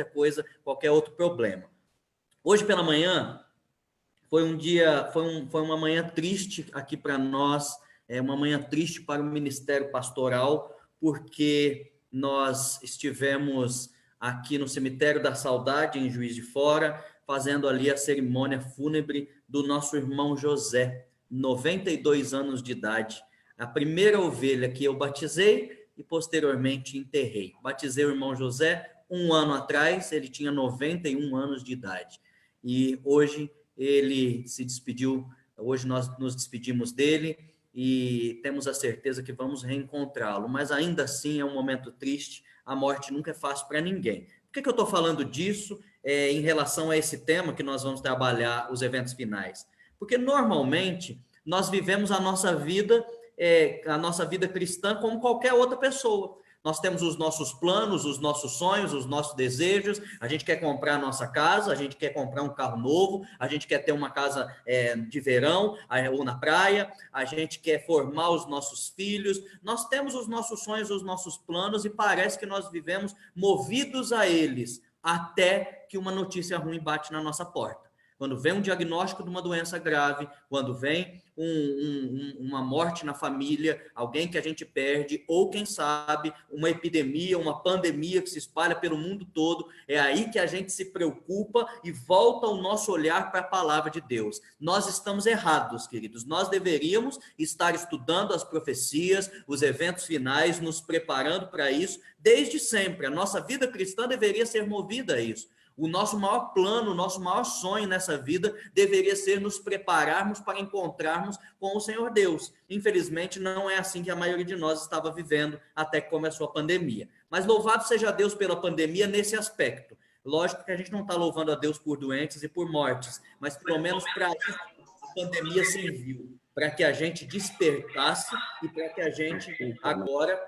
coisa, qualquer outro problema. Hoje pela manhã foi uma manhã triste aqui para nós, uma manhã triste para o Ministério Pastoral, porque nós estivemos aqui no Cemitério da Saudade, em Juiz de Fora, fazendo ali a cerimônia fúnebre do nosso irmão José, 92 anos de idade. A primeira ovelha que eu batizei e posteriormente enterrei. Batizei o irmão José 1 ano atrás, ele tinha 91 anos de idade. E hoje ele se despediu, hoje nós nos despedimos dele e temos a certeza que vamos reencontrá-lo, mas ainda assim é um momento triste, a morte nunca é fácil para ninguém. Por que eu estou falando disso em relação a esse tema que nós vamos trabalhar, os eventos finais? Porque normalmente nós vivemos a nossa vida cristã como qualquer outra pessoa. Nós temos os nossos planos, os nossos sonhos, os nossos desejos. A gente quer comprar a nossa casa, a gente quer comprar um carro novo, a gente quer ter uma casa de verão ou na praia, a gente quer formar os nossos filhos. Nós temos os nossos sonhos, os nossos planos e parece que nós vivemos movidos a eles até que uma notícia ruim bate na nossa porta. Quando vem um diagnóstico de uma doença grave, quando vem uma morte na família, alguém que a gente perde, ou quem sabe uma epidemia, uma pandemia que se espalha pelo mundo todo, é aí que a gente se preocupa e volta o nosso olhar para a palavra de Deus. Nós estamos errados, queridos. Nós deveríamos estar estudando as profecias, os eventos finais, nos preparando para isso desde sempre. A nossa vida cristã deveria ser movida a isso. O nosso maior plano, o nosso maior sonho nessa vida deveria ser nos prepararmos para encontrarmos com o Senhor Deus. Infelizmente, não é assim que a maioria de nós estava vivendo até que começou a pandemia. Mas louvado seja Deus pela pandemia nesse aspecto. Lógico que a gente não está louvando a Deus por doentes e por mortes, mas pelo menos para isso a pandemia serviu, para que a gente despertasse e para que a gente agora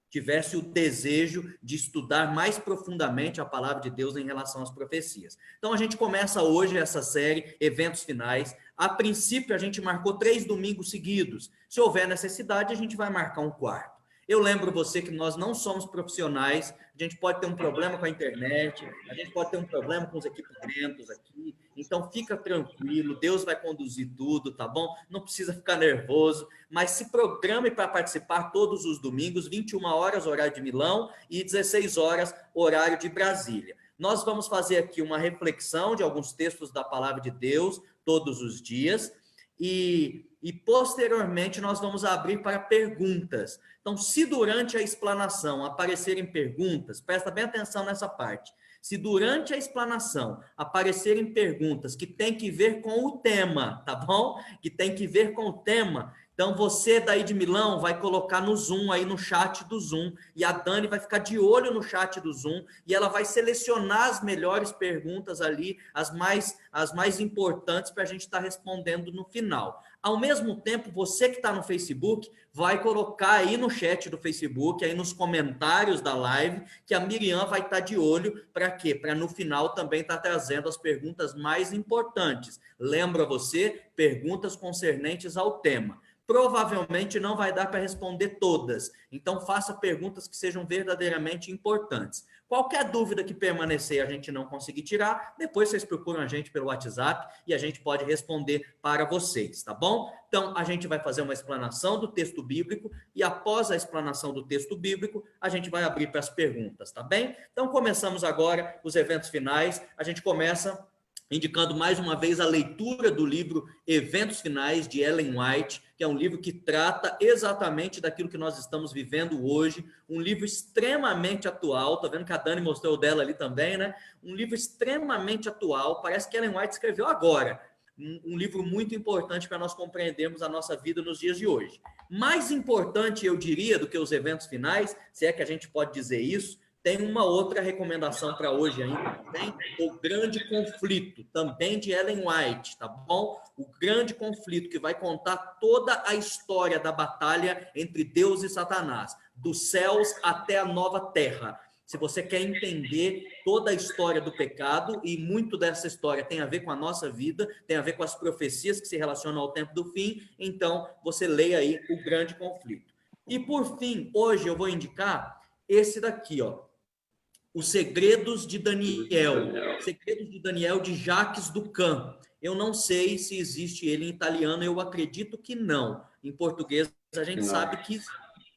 tivesse o desejo de estudar mais profundamente a palavra de Deus em relação às profecias. Então, a gente começa hoje essa série, Eventos Finais. A princípio, a gente marcou 3 domingos seguidos. Se houver necessidade, a gente vai marcar um quarto. Eu lembro você que nós não somos profissionais, a gente pode ter um problema com a internet, a gente pode ter um problema com os equipamentos aqui, então fica tranquilo, Deus vai conduzir tudo, tá bom? Não precisa ficar nervoso, mas se programe para participar todos os domingos, 21 horas, horário de Milão, e 16 horas, horário de Brasília. Nós vamos fazer aqui uma reflexão de alguns textos da palavra de Deus todos os dias, e posteriormente nós vamos abrir para perguntas. Então, se durante a explanação aparecerem perguntas, presta bem atenção nessa parte. Se durante a explanação aparecerem perguntas que tem que ver com o tema, tá bom? Que tem que ver com o tema, então você daí de Milão vai colocar no Zoom, aí no chat do Zoom, e a Dani vai ficar de olho no chat do Zoom, e ela vai selecionar as melhores perguntas ali, as mais importantes para a gente estar respondendo no final. Ao mesmo tempo, você que está no Facebook, vai colocar aí no chat do Facebook, aí nos comentários da live, que a Miriam vai estar de olho para quê? Para no final também estar trazendo as perguntas mais importantes. Lembra você? Perguntas concernentes ao tema. Provavelmente não vai dar para responder todas, então faça perguntas que sejam verdadeiramente importantes. Qualquer dúvida que permanecer a gente não conseguir tirar, depois vocês procuram a gente pelo WhatsApp e a gente pode responder para vocês, tá bom? Então, a gente vai fazer uma explanação do texto bíblico e após a explanação do texto bíblico, a gente vai abrir para as perguntas, tá bem? Então, começamos agora os eventos finais. A gente começa indicando mais uma vez a leitura do livro Eventos Finais, de Ellen White, que é um livro que trata exatamente daquilo que nós estamos vivendo hoje, um livro extremamente atual, tá vendo que a Dani mostrou dela ali também, né? Um livro extremamente atual, parece que Ellen White escreveu agora, um livro muito importante para nós compreendermos a nossa vida nos dias de hoje. Mais importante, eu diria, do que os eventos finais, se é que a gente pode dizer isso, tem uma outra recomendação para hoje ainda, também, O Grande Conflito, também de Ellen White, tá bom? O Grande Conflito, que vai contar toda a história da batalha entre Deus e Satanás, dos céus até a nova terra. Se você quer entender toda a história do pecado, e muito dessa história tem a ver com a nossa vida, tem a ver com as profecias que se relacionam ao tempo do fim, então você leia aí O Grande Conflito. E por fim, hoje eu vou indicar esse daqui, ó. Os Segredos de Daniel. Segredos de Daniel, de Jacques Ducan. Eu não sei se existe ele em italiano, eu acredito que não. Em português, a gente sabe que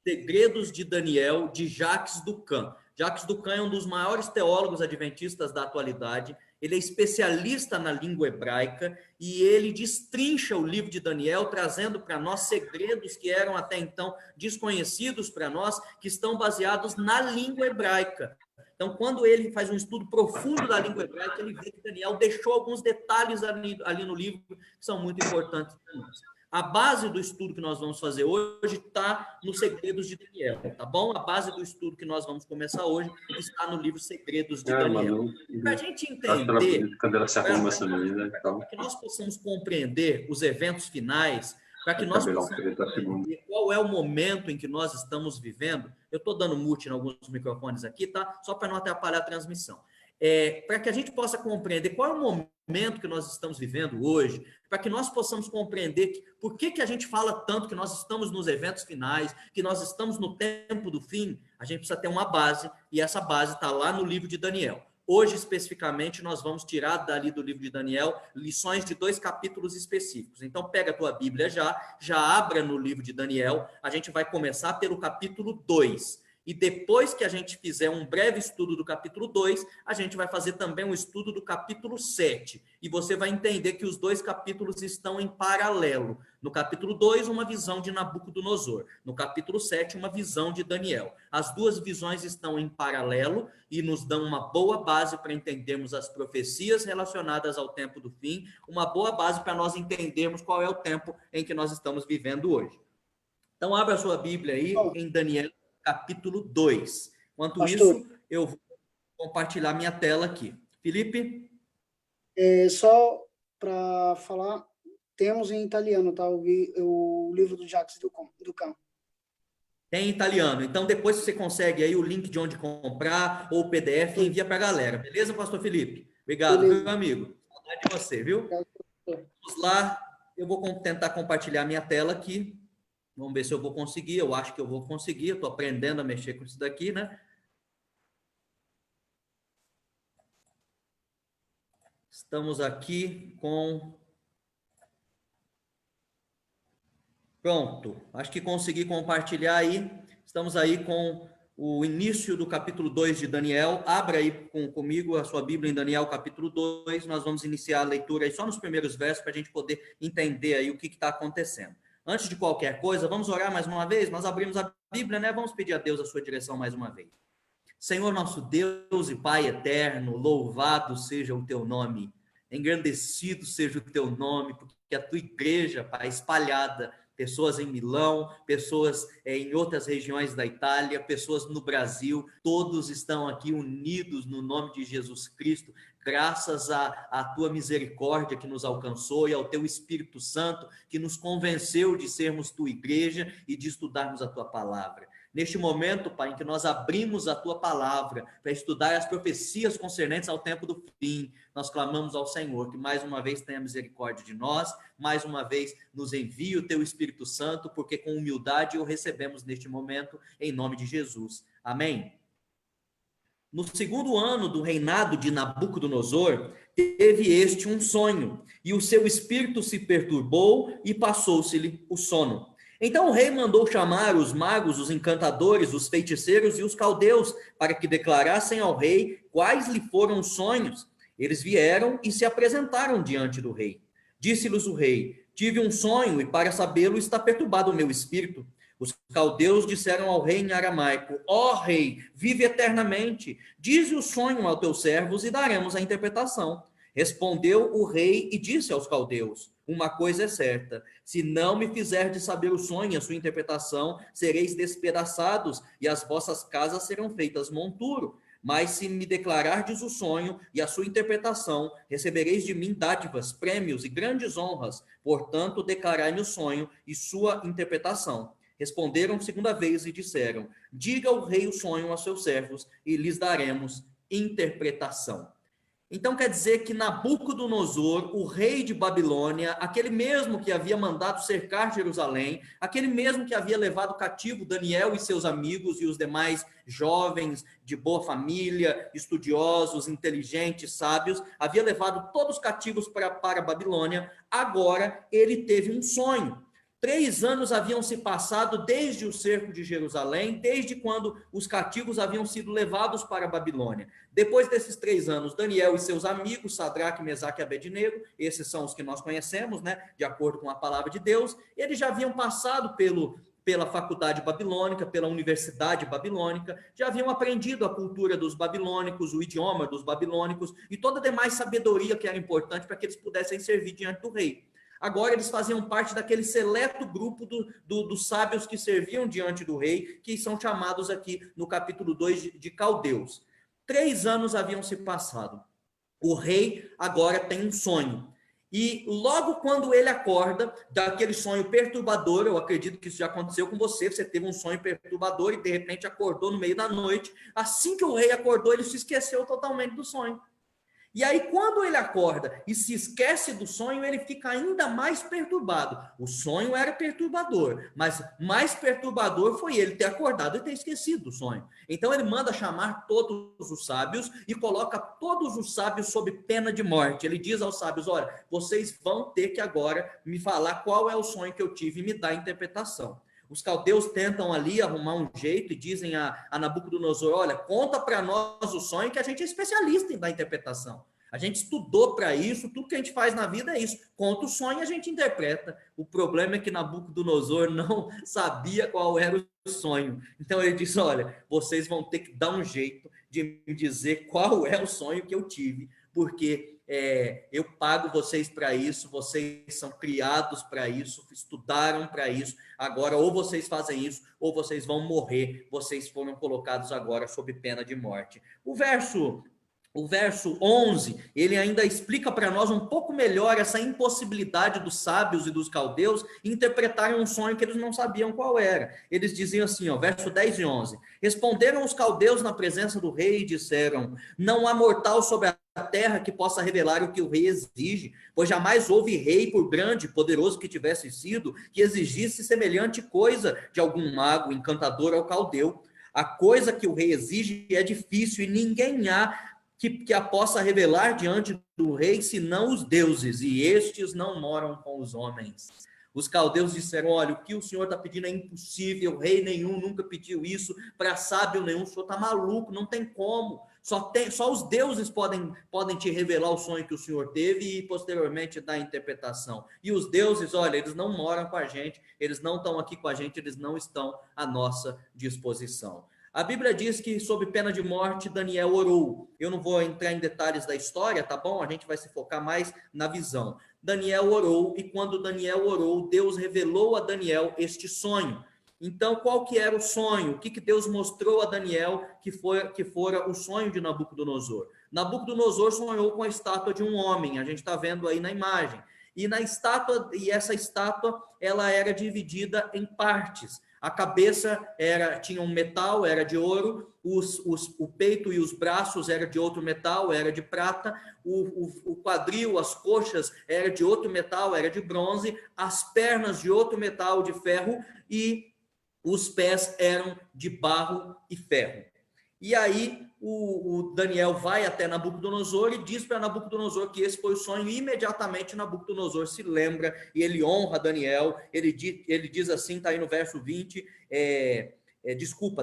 Segredos de Daniel, de Jacques Ducan. Jacques Ducan é um dos maiores teólogos adventistas da atualidade. Ele é especialista na língua hebraica e ele destrincha o livro de Daniel, trazendo para nós segredos que eram até então desconhecidos para nós, que estão baseados na língua hebraica. Então, quando ele faz um estudo profundo da língua hebraica, ele vê que Daniel deixou alguns detalhes ali no livro que são muito importantes para nós. A base do estudo que nós vamos fazer hoje está nos Segredos de Daniel, tá bom? A base do estudo que nós vamos começar hoje está no livro Segredos de Daniel. Para a gente entender, para que nós possamos compreender os eventos finais, para que nós possamos entender qual é o momento em que nós estamos vivendo. Eu estou dando mute em alguns microfones aqui, tá? Só para não atrapalhar a transmissão. Para que a gente possa compreender qual é o momento que nós estamos vivendo hoje, para que nós possamos compreender por que a gente fala tanto que nós estamos nos eventos finais, que nós estamos no tempo do fim, a gente precisa ter uma base, e essa base está lá no livro de Daniel. Hoje, especificamente, nós vamos tirar dali do livro de Daniel lições de 2 capítulos específicos. Então, pega a tua Bíblia já abra no livro de Daniel. A gente vai começar pelo capítulo 2. E depois que a gente fizer um breve estudo do capítulo 2, a gente vai fazer também um estudo do capítulo 7. E você vai entender que os 2 capítulos estão em paralelo. No capítulo 2, uma visão de Nabucodonosor. No capítulo 7, uma visão de Daniel. As 2 visões estão em paralelo e nos dão uma boa base para entendermos as profecias relacionadas ao tempo do fim, uma boa base para nós entendermos qual é o tempo em que nós estamos vivendo hoje. Então, abra a sua Bíblia aí em Daniel, capítulo 2. Enquanto isso, eu vou compartilhar minha tela aqui. Felipe? Só para falar, temos em italiano, tá? O livro do Jacques Ducan. Tem em italiano. Então, depois você consegue aí o link de onde comprar ou o PDF e envia para a galera. Beleza, pastor Felipe? Obrigado, meu amigo. Saudade de você, viu? Vamos lá. Eu vou tentar compartilhar minha tela aqui. Vamos ver se eu vou conseguir. Eu acho que eu vou conseguir. Eu estou aprendendo a mexer com isso daqui, né? Estamos aqui com... Pronto. Acho que consegui compartilhar aí. Estamos aí com o início do capítulo 2 de Daniel. Abra aí comigo a sua Bíblia em Daniel, capítulo 2. Nós vamos iniciar a leitura aí só nos primeiros versos para a gente poder entender aí o que está acontecendo. Antes de qualquer coisa, vamos orar mais uma vez? Nós abrimos a Bíblia, né? Vamos pedir a Deus a sua direção mais uma vez. Senhor, nosso Deus e Pai eterno, louvado seja o teu nome, engrandecido seja o teu nome, porque a tua igreja, Pai, espalhada, pessoas em Milão, pessoas em outras regiões da Itália, pessoas no Brasil, todos estão aqui unidos no nome de Jesus Cristo, graças à tua misericórdia que nos alcançou e ao teu Espírito Santo que nos convenceu de sermos tua igreja e de estudarmos a tua palavra. Neste momento, Pai, em que nós abrimos a tua palavra para estudar as profecias concernentes ao tempo do fim, nós clamamos ao Senhor que mais uma vez tenha misericórdia de nós, mais uma vez nos envie o teu Espírito Santo, porque com humildade o recebemos neste momento, em nome de Jesus. Amém. No 2º ano do reinado de Nabucodonosor, teve este um sonho, e o seu espírito se perturbou e passou-se-lhe o sono. Então o rei mandou chamar os magos, os encantadores, os feiticeiros e os caldeus, para que declarassem ao rei quais lhe foram os sonhos. Eles vieram e se apresentaram diante do rei. Disse-lhes o rei: tive um sonho, e para sabê-lo está perturbado o meu espírito. Os caldeus disseram ao rei em aramaico: ó rei, vive eternamente, dize o sonho aos teus servos e daremos a interpretação. Respondeu o rei e disse aos caldeus: uma coisa é certa, se não me fizerdes saber o sonho e a sua interpretação, sereis despedaçados e as vossas casas serão feitas monturo. Mas se me declarardes o sonho e a sua interpretação, recebereis de mim dádivas, prêmios e grandes honras. Portanto, declarai-me o sonho e sua interpretação. Responderam segunda vez e disseram: diga o rei o sonho a seus servos e lhes daremos interpretação. Então quer dizer que Nabucodonosor, o rei de Babilônia, aquele mesmo que havia mandado cercar Jerusalém, aquele mesmo que havia levado cativo Daniel e seus amigos e os demais jovens de boa família, estudiosos, inteligentes, sábios, havia levado todos cativos para a Babilônia. Agora ele teve um sonho. 3 anos haviam se passado desde o cerco de Jerusalém, desde quando os cativos haviam sido levados para a Babilônia. Depois desses 3 anos, Daniel e seus amigos, Sadraque, Mesaque e Abednego, esses são os que nós conhecemos, né, de acordo com a palavra de Deus, eles já haviam passado pela faculdade babilônica, pela universidade babilônica, já haviam aprendido a cultura dos babilônicos, o idioma dos babilônicos e toda a demais sabedoria que era importante para que eles pudessem servir diante do rei. Agora eles faziam parte daquele seleto grupo dos sábios que serviam diante do rei, que são chamados aqui no capítulo 2 de caldeus. 3 anos haviam se passado. O rei agora tem um sonho. E logo quando ele acorda daquele sonho perturbador, eu acredito que isso já aconteceu com você, você teve um sonho perturbador e de repente acordou no meio da noite. Assim que o rei acordou, ele se esqueceu totalmente do sonho. E aí, quando ele acorda e se esquece do sonho, ele fica ainda mais perturbado. O sonho era perturbador, mas mais perturbador foi ele ter acordado e ter esquecido do sonho. Então, ele manda chamar todos os sábios e coloca todos os sábios sob pena de morte. Ele diz aos sábios: olha, vocês vão ter que agora me falar qual é o sonho que eu tive e me dar a interpretação. Os caldeus tentam ali arrumar um jeito e dizem a Nabucodonosor: olha, conta para nós o sonho, que a gente é especialista em dar interpretação. A gente estudou para isso, tudo que a gente faz na vida é isso. Conta o sonho e a gente interpreta. O problema é que Nabucodonosor não sabia qual era o sonho. Então ele disse: olha, vocês vão ter que dar um jeito de me dizer qual é o sonho que eu tive, porque eu pago vocês para isso, vocês são criados para isso, estudaram para isso. Agora, ou vocês fazem isso, ou vocês vão morrer. Vocês foram colocados agora sob pena de morte. O verso 11, ele ainda explica para nós um pouco melhor essa impossibilidade dos sábios e dos caldeus interpretarem um sonho que eles não sabiam qual era. Eles diziam assim, ó, verso 10 e 11: responderam os caldeus na presença do rei e disseram: não há mortal sobre a terra que possa revelar o que o rei exige, pois jamais houve rei, por grande e poderoso que tivesse sido, que exigisse semelhante coisa de algum mago, encantador ou caldeu. A coisa que o rei exige é difícil e ninguém há que a possa revelar diante do rei, senão os deuses, e estes não moram com os homens. Os caldeus disseram: olha, o que o senhor está pedindo é impossível, rei nenhum nunca pediu isso, para sábio nenhum, o senhor está maluco, não tem como. Só os deuses podem te revelar o sonho que o senhor teve e posteriormente dar a interpretação. E os deuses, olha, eles não moram com a gente, eles não estão aqui com a gente, eles não estão à nossa disposição. A Bíblia diz que, sob pena de morte, Daniel orou. Eu não vou entrar em detalhes da história, tá bom? A gente vai se focar mais na visão. Daniel orou, e quando Daniel orou, Deus revelou a Daniel este sonho. Então, qual que era o sonho? O que Deus mostrou a Daniel que fora o sonho de Nabucodonosor? Nabucodonosor sonhou com a estátua de um homem, a gente está vendo aí na imagem. E essa estátua, ela era dividida em partes. A cabeça tinha um metal, era de ouro, o peito e os braços era de outro metal, era de prata, o quadril, as coxas era de outro metal, era de bronze, as pernas de outro metal, de ferro, e os pés eram de barro e ferro. E aí o Daniel vai até Nabucodonosor e diz para Nabucodonosor que esse foi o sonho, e imediatamente Nabucodonosor se lembra e ele honra Daniel. Ele diz assim, está aí no verso 20,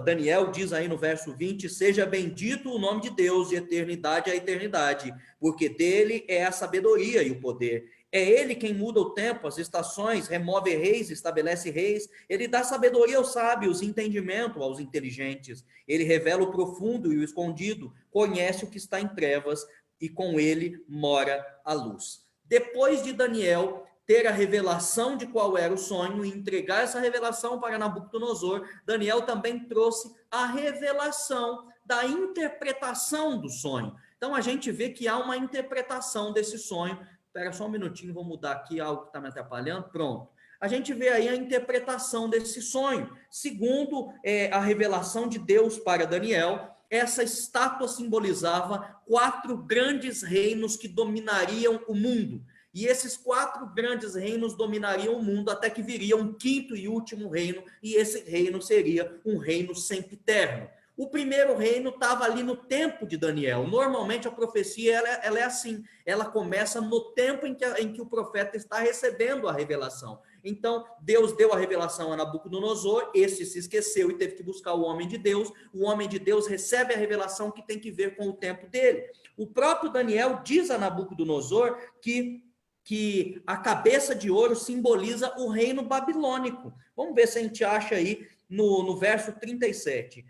Daniel diz aí no verso 20: seja bendito o nome de Deus de eternidade a eternidade, porque dele é a sabedoria e o poder. É ele quem muda o tempo, as estações, remove reis, estabelece reis. Ele dá sabedoria aos sábios, entendimento aos inteligentes. Ele revela o profundo e o escondido, conhece o que está em trevas, e com ele mora a luz. Depois de Daniel ter a revelação de qual era o sonho e entregar essa revelação para Nabucodonosor, Daniel também trouxe a revelação da interpretação do sonho. Então a gente vê que há uma interpretação desse sonho. Espera só um minutinho, vou mudar aqui algo que está me atrapalhando. Pronto. A gente vê aí a interpretação desse sonho. Segundo a revelação de Deus para Daniel, essa estátua simbolizava 4 grandes reinos que dominariam o mundo. E esses 4 grandes reinos dominariam o mundo até que viria um 5º e último reino, e esse reino seria um reino sempiterno. O primeiro reino estava ali no tempo de Daniel. Normalmente a profecia ela é assim, ela começa no tempo em que o profeta está recebendo a revelação. Então, Deus deu a revelação a Nabucodonosor, esse se esqueceu e teve que buscar o homem de Deus. O homem de Deus recebe a revelação que tem que ver com o tempo dele. O próprio Daniel diz a Nabucodonosor que a cabeça de ouro simboliza o reino babilônico. Vamos ver se a gente acha aí no verso 37.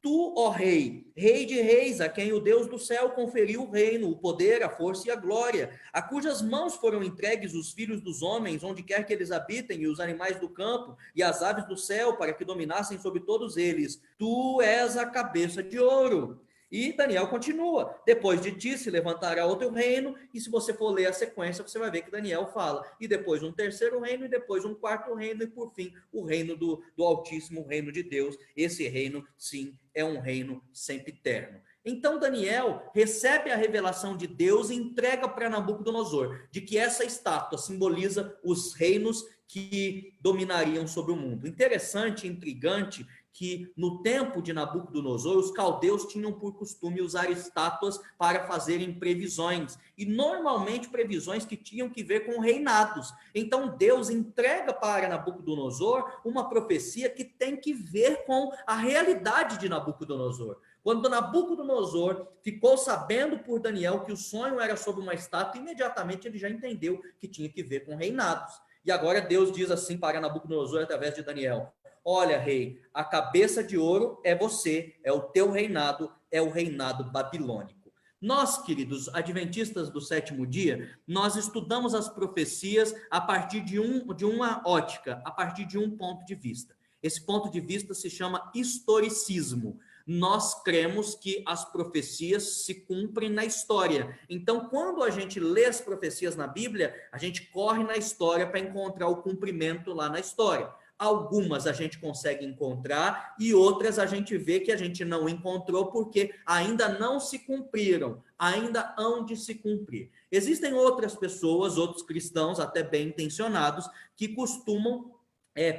Tu, ó rei, rei de reis, a quem o Deus do céu conferiu o reino, o poder, a força e a glória, a cujas mãos foram entregues os filhos dos homens, onde quer que eles habitem, e os animais do campo, e as aves do céu, para que dominassem sobre todos eles. Tu és a cabeça de ouro. E Daniel continua, depois de ti se levantará outro reino, e se você for ler a sequência, você vai ver que Daniel fala, e depois um terceiro reino, e depois um 4º reino, e por fim, o reino do Altíssimo, o reino de Deus. Esse reino, sim, é um reino sempiterno. Então Daniel recebe a revelação de Deus e entrega para Nabucodonosor, de que essa estátua simboliza os reinos que dominariam sobre o mundo. Interessante, intrigante, que no tempo de Nabucodonosor, os caldeus tinham por costume usar estátuas para fazerem previsões, e normalmente previsões que tinham que ver com reinados. Então Deus entrega para Nabucodonosor uma profecia que tem que ver com a realidade de Nabucodonosor. Quando Nabucodonosor ficou sabendo por Daniel que o sonho era sobre uma estátua, imediatamente ele já entendeu que tinha que ver com reinados. E agora Deus diz assim para Nabucodonosor através de Daniel: olha, rei, a cabeça de ouro é você, é o teu reinado, é o reinado babilônico. Nós, queridos adventistas do 7º dia, nós estudamos as profecias a partir de uma ótica, a partir de um ponto de vista. Esse ponto de vista se chama historicismo. Nós cremos que as profecias se cumprem na história. Então, quando a gente lê as profecias na Bíblia, a gente corre na história para encontrar o cumprimento lá na história. Algumas a gente consegue encontrar e outras a gente vê que a gente não encontrou porque ainda não se cumpriram, ainda hão de se cumprir. Existem outras pessoas, outros cristãos até bem intencionados, que costumam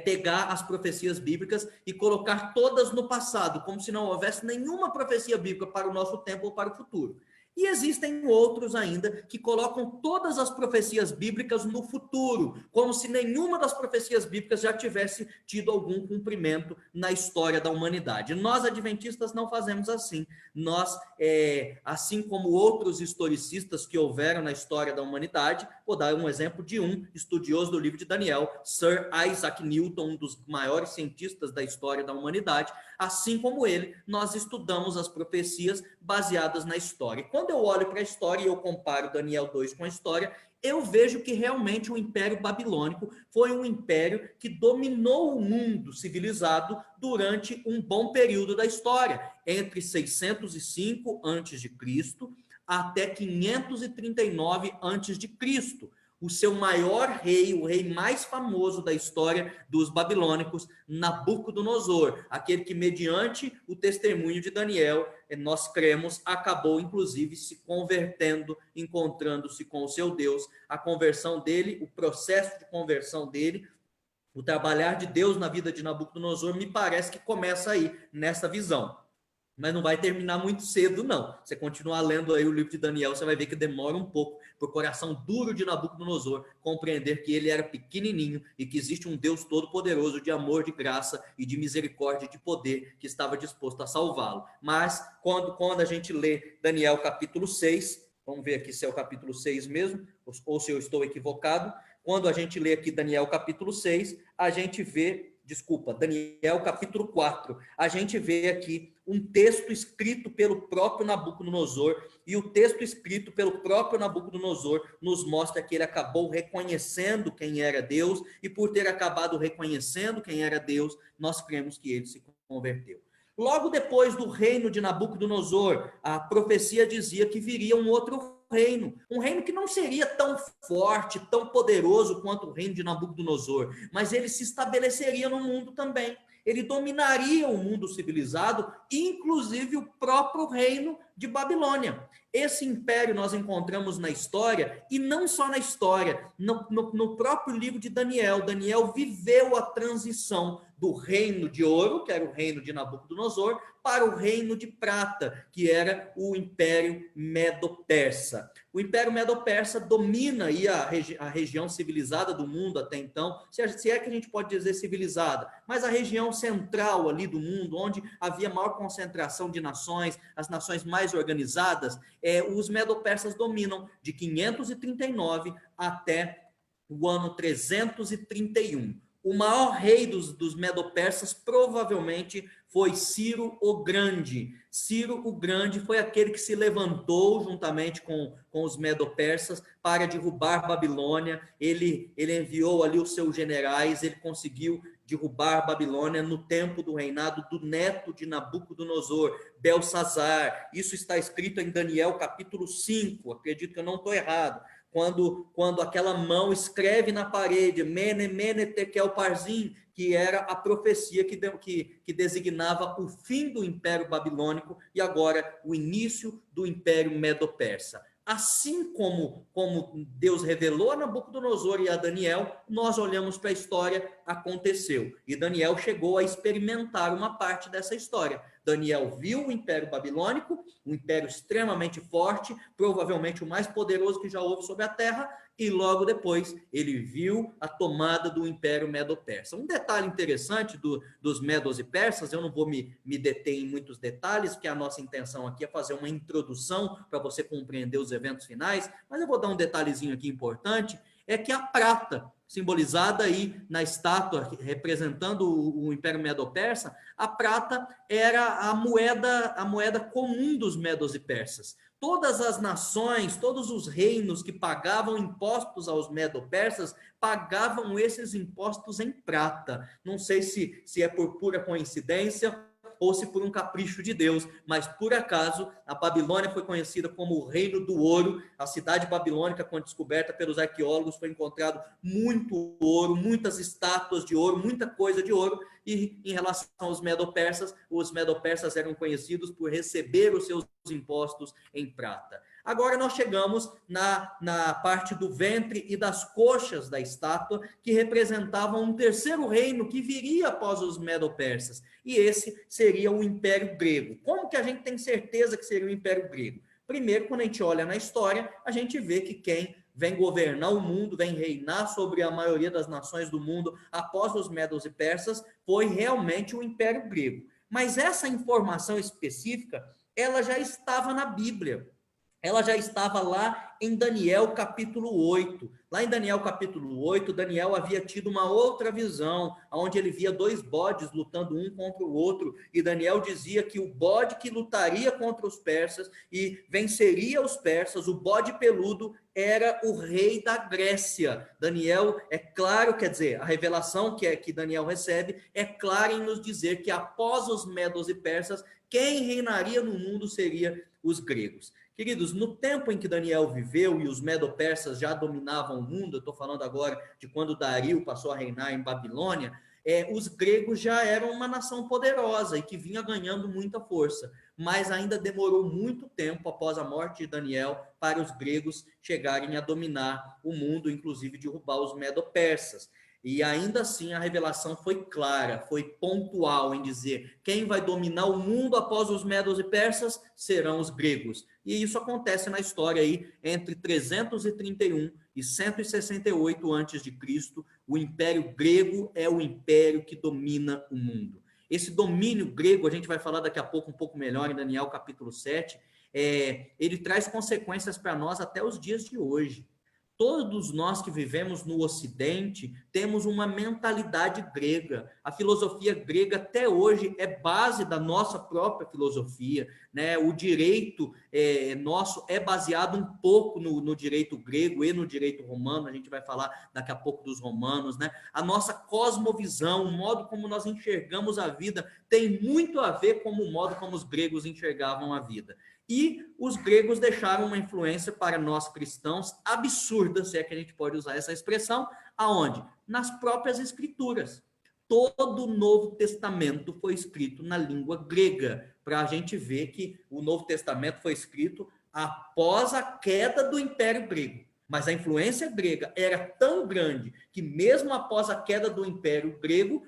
pegar as profecias bíblicas e colocar todas no passado, como se não houvesse nenhuma profecia bíblica para o nosso tempo ou para o futuro. E existem outros ainda que colocam todas as profecias bíblicas no futuro, como se nenhuma das profecias bíblicas já tivesse tido algum cumprimento na história da humanidade. Nós, adventistas, não fazemos assim. Nós, assim como outros historicistas que houveram na história da humanidade, vou dar um exemplo de um estudioso do livro de Daniel, Sir Isaac Newton, um dos maiores cientistas da história da humanidade. Assim como ele, nós estudamos as profecias baseadas na história. Quando eu olho para a história e eu comparo Daniel 2 com a história, eu vejo que realmente o Império Babilônico foi um império que dominou o mundo civilizado durante um bom período da história, entre 605 a.C. até 539 a.C. O seu maior rei, o rei mais famoso da história dos babilônicos, Nabucodonosor, aquele que, mediante o testemunho de Daniel, nós cremos, acabou inclusive se convertendo, encontrando-se com o seu Deus. A conversão dele, o processo de conversão dele, o trabalhar de Deus na vida de Nabucodonosor, me parece que começa aí, nessa visão. Mas não vai terminar muito cedo, não. Você continuar lendo aí o livro de Daniel, você vai ver que demora um pouco para o coração duro de Nabucodonosor compreender que ele era pequenininho e que existe um Deus todo-poderoso de amor, de graça e de misericórdia e de poder que estava disposto a salvá-lo. Mas quando a gente lê Daniel capítulo 6, vamos ver aqui se é o capítulo 6 mesmo, ou se eu estou equivocado. Quando a gente lê aqui Daniel capítulo 6, a gente vê... Daniel capítulo 4, a gente vê aqui um texto escrito pelo próprio Nabucodonosor, e o texto escrito pelo próprio Nabucodonosor nos mostra que ele acabou reconhecendo quem era Deus, e por ter acabado reconhecendo quem era Deus, nós cremos que ele se converteu. Logo depois do reino de Nabucodonosor, a profecia dizia que viria um outro reino, um reino que não seria tão forte, tão poderoso quanto o reino de Nabucodonosor, mas ele se estabeleceria no mundo também. Ele dominaria o mundo civilizado, inclusive o próprio reino de Babilônia. Esse império nós encontramos na história, e não só na história, no próprio livro de Daniel. Daniel viveu a transição do reino de ouro, que era o reino de Nabucodonosor, para o reino de prata, que era o Império Medo-Persa. O Império Medo-Persa domina aí a região civilizada do mundo até então, se é que a gente pode dizer civilizada, mas a região central ali do mundo, onde havia maior concentração de nações, as nações mais organizadas, os Medo-Persas dominam de 539 até o ano 331. O maior rei dos Medo-Persas provavelmente foi Ciro o Grande. Ciro o Grande foi aquele que se levantou juntamente com os Medo-Persas para derrubar Babilônia. Ele enviou ali os seus generais, ele conseguiu derrubar Babilônia no tempo do reinado do neto de Nabucodonosor, Belsazar. Isso está escrito em Daniel capítulo 5, acredito que eu não estou errado. Quando aquela mão escreve na parede, Mene, Mene, Tekel, Parzim, que era a profecia que designava o fim do Império Babilônico e agora o início do Império Medo-Persa. Assim como Deus revelou a Nabucodonosor e a Daniel, nós olhamos para a história, aconteceu. E Daniel chegou a experimentar uma parte dessa história. Daniel viu o Império Babilônico, um império extremamente forte, provavelmente o mais poderoso que já houve sobre a terra, e logo depois ele viu a tomada do Império Medo-Persa. Um detalhe interessante dos Medos e Persas, eu não vou me deter em muitos detalhes, porque a nossa intenção aqui é fazer uma introdução para você compreender os eventos finais, mas eu vou dar um detalhezinho aqui importante, é que a prata, simbolizada aí na estátua representando o Império Medo-Persa, a prata era a moeda comum dos Medos e Persas. Todas as nações, todos os reinos que pagavam impostos aos Medo-Persas, pagavam esses impostos em prata. Não sei se é por pura coincidência ou se por um capricho de Deus, mas por acaso a Babilônia foi conhecida como o Reino do Ouro. A cidade babilônica, quando descoberta pelos arqueólogos, foi encontrado muito ouro, muitas estátuas de ouro, muita coisa de ouro, e em relação aos Medo-Persas, os Medo-Persas eram conhecidos por receber os seus impostos em prata. Agora nós chegamos na parte do ventre e das coxas da estátua, que representavam um terceiro reino que viria após os Medo-Persas, e esse seria o Império Grego. Como que a gente tem certeza que seria o Império Grego? Primeiro, quando a gente olha na história, a gente vê que quem vem governar o mundo, vem reinar sobre a maioria das nações do mundo após os Medos e Persas, foi realmente o Império Grego. Mas essa informação específica, ela já estava na Bíblia. Ela já estava lá em Daniel capítulo 8. Lá em Daniel capítulo 8, Daniel havia tido uma outra visão, onde ele via dois bodes lutando um contra o outro, e Daniel dizia que o bode que lutaria contra os persas e venceria os persas, o bode peludo, era o rei da Grécia. Daniel, é claro, quer dizer, a revelação que Daniel recebe é clara em nos dizer que após os medos e persas, quem reinaria no mundo seria os gregos. Queridos, no tempo em que Daniel viveu e os Medo-Persas já dominavam o mundo, eu estou falando agora de quando Dario passou a reinar em Babilônia, os gregos já eram uma nação poderosa e que vinha ganhando muita força, mas ainda demorou muito tempo após a morte de Daniel para os gregos chegarem a dominar o mundo, inclusive derrubar os Medo-Persas. E ainda assim a revelação foi clara, foi pontual em dizer quem vai dominar o mundo após os Medos e Persas serão os gregos. E isso acontece na história aí entre 331 e 168 a.C. O Império Grego é o império que domina o mundo. Esse domínio grego, a gente vai falar daqui a pouco um pouco melhor em Daniel capítulo 7, ele traz consequências para nós até os dias de hoje. Todos nós que vivemos no Ocidente temos uma mentalidade grega. A filosofia grega até hoje é base da nossa própria filosofia, né? O direito nosso é baseado um pouco no direito grego e no direito romano. A gente vai falar daqui a pouco dos romanos, né? A nossa cosmovisão, o modo como nós enxergamos a vida, tem muito a ver com o modo como os gregos enxergavam a vida. e os gregos deixaram uma influência para nós cristãos absurda, se é que a gente pode usar essa expressão, aonde? Nas próprias escrituras. Todo o Novo Testamento foi escrito na língua grega, para a gente ver que o Novo Testamento foi escrito após a queda do Império Grego. Mas a influência grega era tão grande que mesmo após a queda do Império Grego,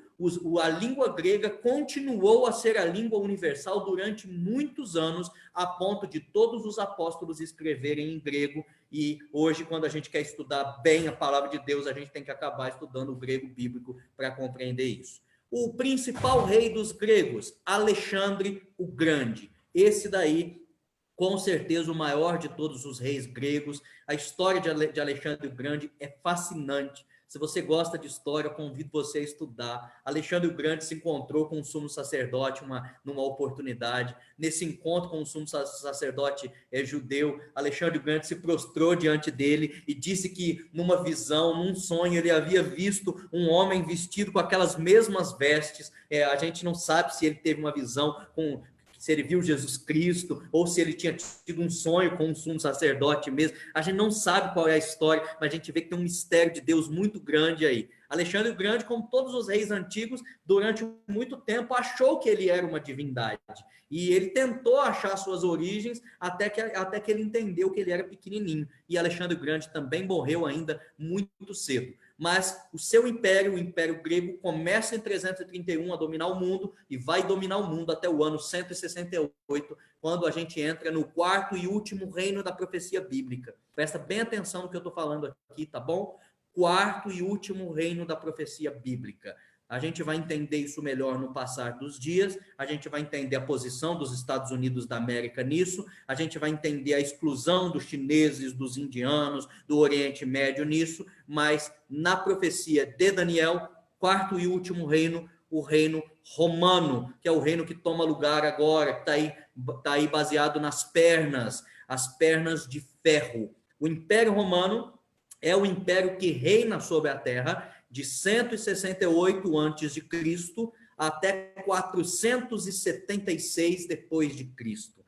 a língua grega continuou a ser a língua universal durante muitos anos, a ponto de todos os apóstolos escreverem em grego, e hoje, quando a gente quer estudar bem a palavra de Deus, a gente tem que acabar estudando o grego bíblico para compreender isso. O principal rei dos gregos, Alexandre o Grande, esse daí, com certeza, o maior de todos os reis gregos. A história de Alexandre o Grande é fascinante. Se você gosta de história, eu convido você a estudar. Alexandre o Grande se encontrou com o sumo sacerdote numa oportunidade. Nesse encontro com o sumo sacerdote judeu, Alexandre o Grande se prostrou diante dele e disse que numa visão, num sonho, ele havia visto um homem vestido com aquelas mesmas vestes. A gente não sabe se ele teve uma visão se ele viu Jesus Cristo, ou se ele tinha tido um sonho com um sumo sacerdote mesmo. A gente não sabe qual é a história, mas a gente vê que tem um mistério de Deus muito grande aí. Alexandre o Grande, como todos os reis antigos, durante muito tempo achou que ele era uma divindade. E ele tentou achar suas origens até que ele entendeu que ele era pequenininho. E Alexandre o Grande também morreu ainda muito cedo. Mas o seu império, o Império Grego, começa em 331 a dominar o mundo e vai dominar o mundo até o ano 168, quando a gente entra no quarto e último reino da profecia bíblica. Presta bem atenção no que eu estou falando aqui, tá bom? Quarto e último reino da profecia bíblica. A gente vai entender isso melhor no passar dos dias, a gente vai entender a posição dos Estados Unidos da América nisso, a gente vai entender a exclusão dos chineses, dos indianos, do Oriente Médio nisso, mas na profecia de Daniel, quarto e último reino, o reino romano, que é o reino que toma lugar agora, que tá aí baseado nas pernas, as pernas de ferro. O Império Romano é o império que reina sobre a terra, de 168 a.C. até 476 depois de Cristo.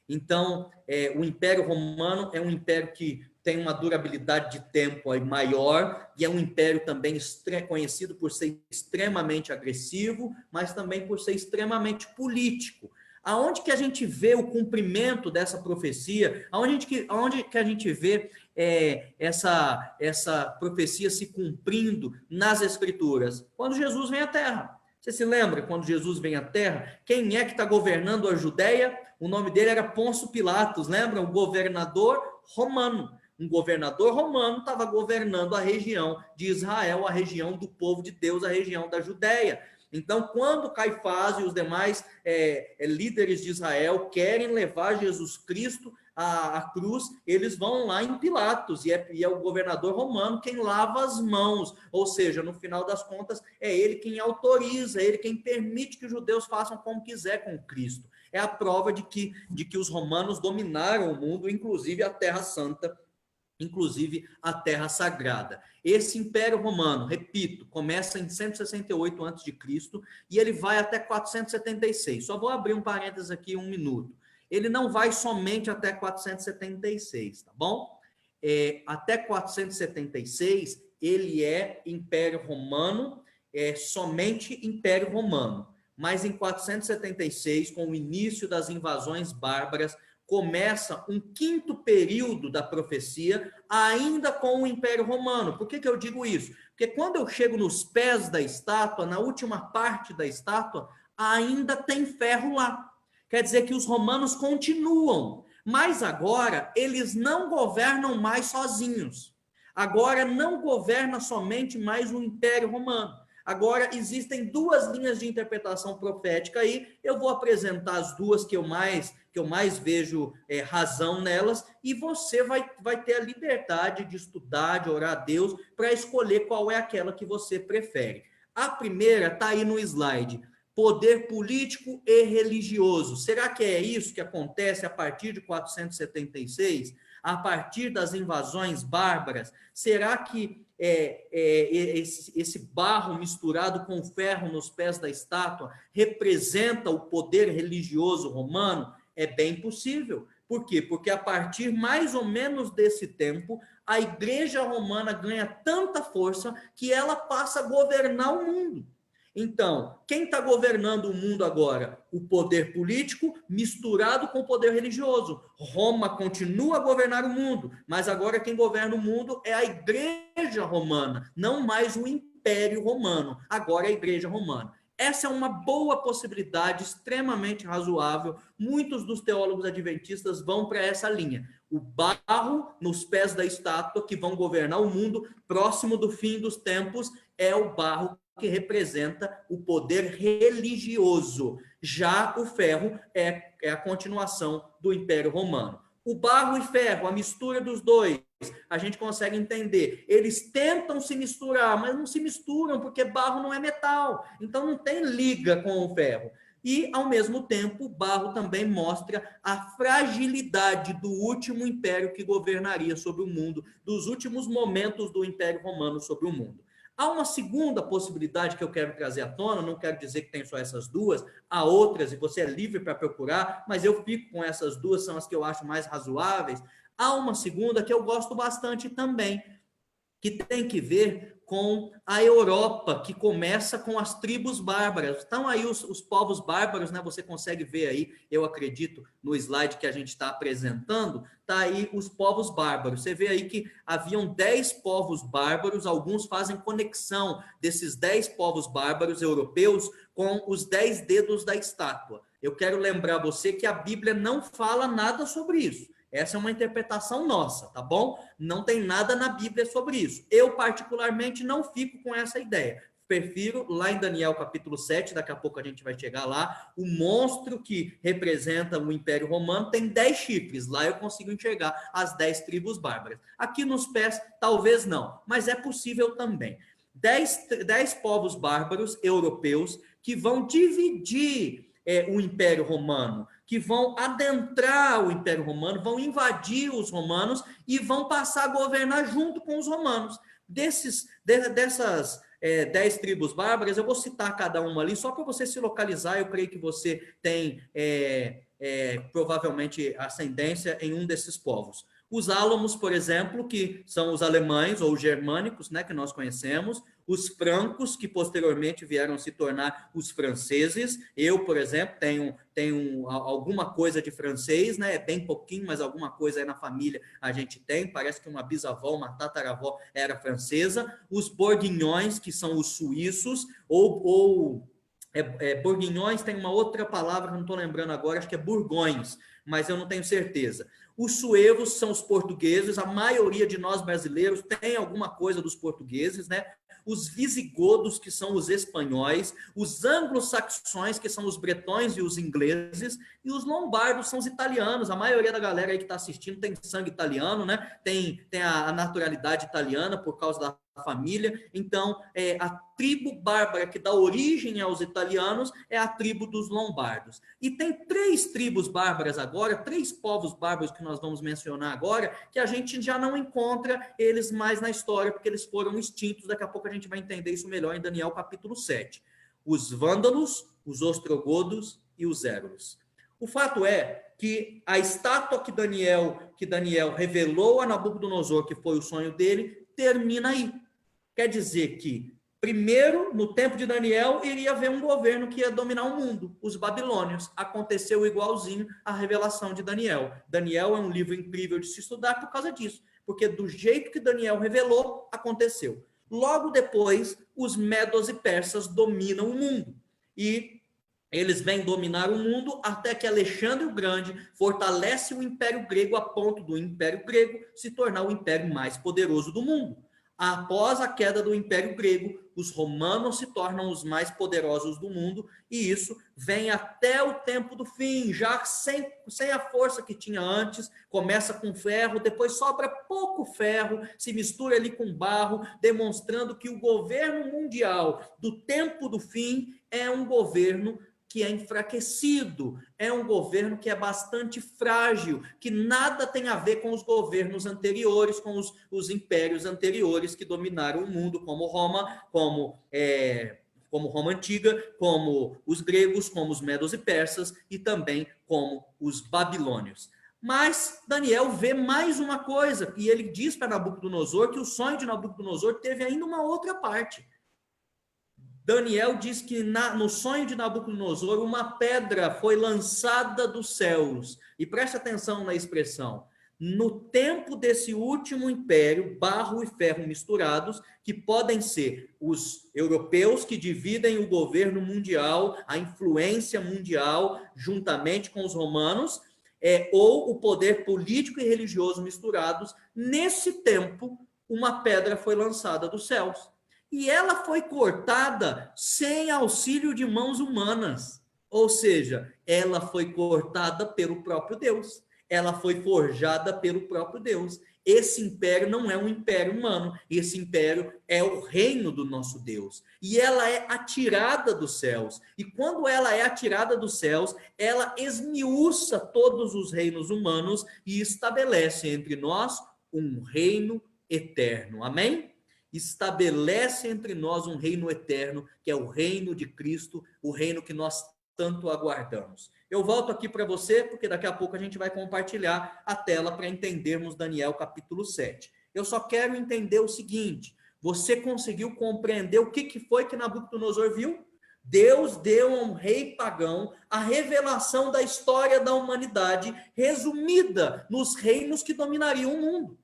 Então, o Império Romano é um império que tem uma durabilidade de tempo aí maior, e é um império também conhecido por ser extremamente agressivo, mas também por ser extremamente político. Aonde que a gente vê o cumprimento dessa profecia? Aonde que a gente vê essa profecia se cumprindo nas Escrituras? Quando Jesus vem à Terra. Você se lembra quando Jesus vem à Terra? Quem é que está governando a Judéia? O nome dele era Pôncio Pilatos, lembra? Um governador romano. Um governador romano estava governando a região de Israel, a região do povo de Deus, a região da Judéia. Então, quando Caifás e os demais líderes de Israel querem levar Jesus Cristo à cruz, eles vão lá em Pilatos, e é o governador romano quem lava as mãos, ou seja, no final das contas, é ele quem autoriza, é ele quem permite que os judeus façam como quiser com Cristo. É a prova de que os romanos dominaram o mundo, inclusive a Terra Santa, inclusive a Terra Sagrada. Esse Império Romano, repito, começa em 168 a.C. e ele vai até 476. Só vou abrir um parênteses aqui, um minuto. Ele não vai somente até 476, tá bom? Até 476, ele é Império Romano, somente Império Romano. Mas em 476, com o início das invasões bárbaras, começa um quinto período da profecia, ainda com o Império Romano. Por que eu digo isso? Porque quando eu chego nos pés da estátua, na última parte da estátua, ainda tem ferro lá. Quer dizer que os romanos continuam, mas agora eles não governam mais sozinhos. Agora não governa somente mais o Império Romano. Agora, existem duas linhas de interpretação profética aí, eu vou apresentar as duas que eu mais vejo razão nelas, e você vai ter a liberdade de estudar, de orar a Deus, para escolher qual é aquela que você prefere. A primeira está aí no slide, poder político e religioso. Será que é isso que acontece a partir de 476? A partir das invasões bárbaras? Será que esse barro misturado com ferro nos pés da estátua representa o poder religioso romano? É bem possível. Por quê? Porque a partir mais ou menos desse tempo, a Igreja Romana ganha tanta força que ela passa a governar o mundo. Então, quem está governando o mundo agora? O poder político misturado com o poder religioso. Roma continua a governar o mundo, mas agora quem governa o mundo é a Igreja Romana, não mais o Império Romano. Agora é a Igreja Romana. Essa é uma boa possibilidade, extremamente razoável. Muitos dos teólogos adventistas vão para essa linha. O barro nos pés da estátua que vão governar o mundo próximo do fim dos tempos é o barro que representa o poder religioso. Já o ferro é a continuação do Império Romano. O barro e ferro, a mistura dos dois, a gente consegue entender. Eles tentam se misturar, mas não se misturam porque barro não é metal. Então não tem liga com o ferro. E, ao mesmo tempo, o barro também mostra a fragilidade do último império que governaria sobre o mundo, dos últimos momentos do Império Romano sobre o mundo. Há uma segunda possibilidade que eu quero trazer à tona, não quero dizer que tem só essas duas, há outras e você é livre para procurar, mas eu fico com essas duas, são as que eu acho mais razoáveis. Há uma segunda que eu gosto bastante também, que tem que ver com a Europa, que começa com as tribos bárbaras. Estão aí os povos bárbaros, né? Você consegue ver aí, eu acredito, no slide que a gente está apresentando, está aí os povos bárbaros. Você vê aí que haviam 10 povos bárbaros, alguns fazem conexão desses 10 povos bárbaros europeus com os 10 dedos da estátua. Eu quero lembrar você que a Bíblia não fala nada sobre isso. Essa é uma interpretação nossa, tá bom? Não tem nada na Bíblia sobre isso. Eu, particularmente, não fico com essa ideia. Prefiro, lá em Daniel capítulo 7, daqui a pouco a gente vai chegar lá, o monstro que representa o Império Romano tem 10 chifres. Lá eu consigo enxergar as 10 tribos bárbaras. Aqui nos pés, talvez não, mas é possível também. 10 povos bárbaros europeus que vão dividir o Império Romano, que vão adentrar o Império Romano, vão invadir os romanos e vão passar a governar junto com os romanos. Dessas 10 tribos bárbaras, eu vou citar cada uma ali, só para você se localizar, eu creio que você tem provavelmente ascendência em um desses povos. Os álamos, por exemplo, que são os alemães ou os germânicos, né, que nós conhecemos, os francos, que posteriormente vieram se tornar os franceses. Eu, por exemplo, tenho alguma coisa de francês, né? É bem pouquinho, mas alguma coisa aí na família a gente tem. Parece que uma bisavó, uma tataravó era francesa. Os bourguignons, que são os suíços, bourguignons tem uma outra palavra, não estou lembrando agora, acho que é burgões, mas eu não tenho certeza. Os suevos são os portugueses, a maioria de nós brasileiros tem alguma coisa dos portugueses, né? Os visigodos, que são os espanhóis, os anglo-saxões, que são os bretões e os ingleses, e os lombardos são os italianos. A maioria da galera aí que está assistindo tem sangue italiano, né? Tem a naturalidade italiana por causa da família. Então, a tribo bárbara que dá origem aos italianos é a tribo dos lombardos. E tem 3 tribos bárbaras agora, 3 povos bárbaros que nós vamos mencionar agora, que a gente já não encontra eles mais na história, porque eles foram extintos. Daqui a pouco a gente vai entender isso melhor em Daniel capítulo 7. Os vândalos, os ostrogodos e os érulos. O fato é que a estátua que Daniel revelou a Nabucodonosor, que foi o sonho dele, termina aí. Quer dizer que, primeiro, no tempo de Daniel, iria haver um governo que ia dominar o mundo, os babilônios. Aconteceu igualzinho à revelação de Daniel. Daniel é um livro incrível de se estudar por causa disso, porque do jeito que Daniel revelou, aconteceu. Logo depois, os medos e persas dominam o mundo. E eles vêm dominar o mundo até que Alexandre o Grande fortalece o Império Grego a ponto do Império Grego se tornar o império mais poderoso do mundo. Após a queda do Império Grego, os romanos se tornam os mais poderosos do mundo, e isso vem até o tempo do fim, já sem a força que tinha antes. Começa com ferro, depois sobra pouco ferro, se mistura ali com barro, demonstrando que o governo mundial do tempo do fim é um governo que é enfraquecido, é um governo que é bastante frágil, que nada tem a ver com os governos anteriores, com os impérios anteriores que dominaram o mundo, como Roma, como como Roma Antiga, como os gregos, como os medos e persas e também como os babilônios. Mas Daniel vê mais uma coisa, e ele diz para Nabucodonosor que o sonho de Nabucodonosor teve ainda uma outra parte. Daniel diz que no sonho de Nabucodonosor, uma pedra foi lançada dos céus. E preste atenção na expressão. No tempo desse último império, barro e ferro misturados, que podem ser os europeus que dividem o governo mundial, a influência mundial, juntamente com os romanos, ou o poder político e religioso misturados. Nesse tempo, uma pedra foi lançada dos céus. E ela foi cortada sem auxílio de mãos humanas. Ou seja, ela foi cortada pelo próprio Deus. Ela foi forjada pelo próprio Deus. Esse império não é um império humano. Esse império é o reino do nosso Deus. E ela é atirada dos céus. E quando ela é atirada dos céus, ela esmiuça todos os reinos humanos e estabelece entre nós um reino eterno. Amém? Estabelece entre nós um reino eterno, que é o reino de Cristo, o reino que nós tanto aguardamos. Eu volto aqui para você, porque daqui a pouco a gente vai compartilhar a tela para entendermos Daniel capítulo 7. Eu só quero entender o seguinte: você conseguiu compreender o que foi que Nabucodonosor viu? Deus deu a um rei pagão a revelação da história da humanidade, resumida nos reinos que dominariam o mundo.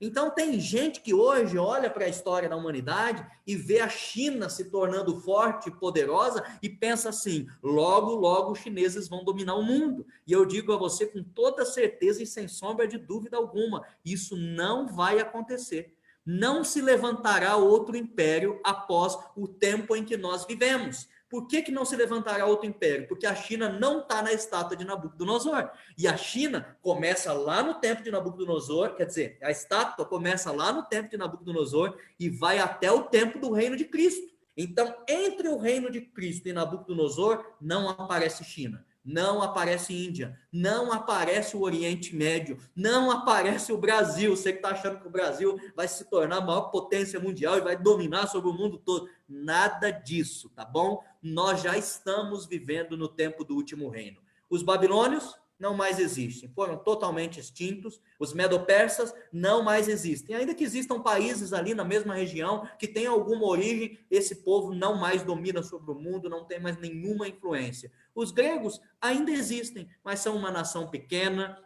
Então, tem gente que hoje olha para a história da humanidade e vê a China se tornando forte e poderosa e pensa assim: logo, logo os chineses vão dominar o mundo. E eu digo a você com toda certeza e sem sombra de dúvida alguma: isso não vai acontecer. Não se levantará outro império após o tempo em que nós vivemos. Por que não se levantará outro império? Porque a China não está na estátua de Nabucodonosor. E a China começa lá no tempo de Nabucodonosor, quer dizer, a estátua começa lá no tempo de Nabucodonosor e vai até o tempo do reino de Cristo. Então, entre o reino de Cristo e Nabucodonosor, não aparece China, não aparece Índia, não aparece o Oriente Médio, não aparece o Brasil. Você que está achando que o Brasil vai se tornar a maior potência mundial e vai dominar sobre o mundo todo. Nada disso, tá bom? Nós já estamos vivendo no tempo do último reino. Os babilônios não mais existem, foram totalmente extintos. Os medo-persas não mais existem. Ainda que existam países ali na mesma região que têm alguma origem, esse povo não mais domina sobre o mundo, não tem mais nenhuma influência. Os gregos ainda existem, mas são uma nação pequena,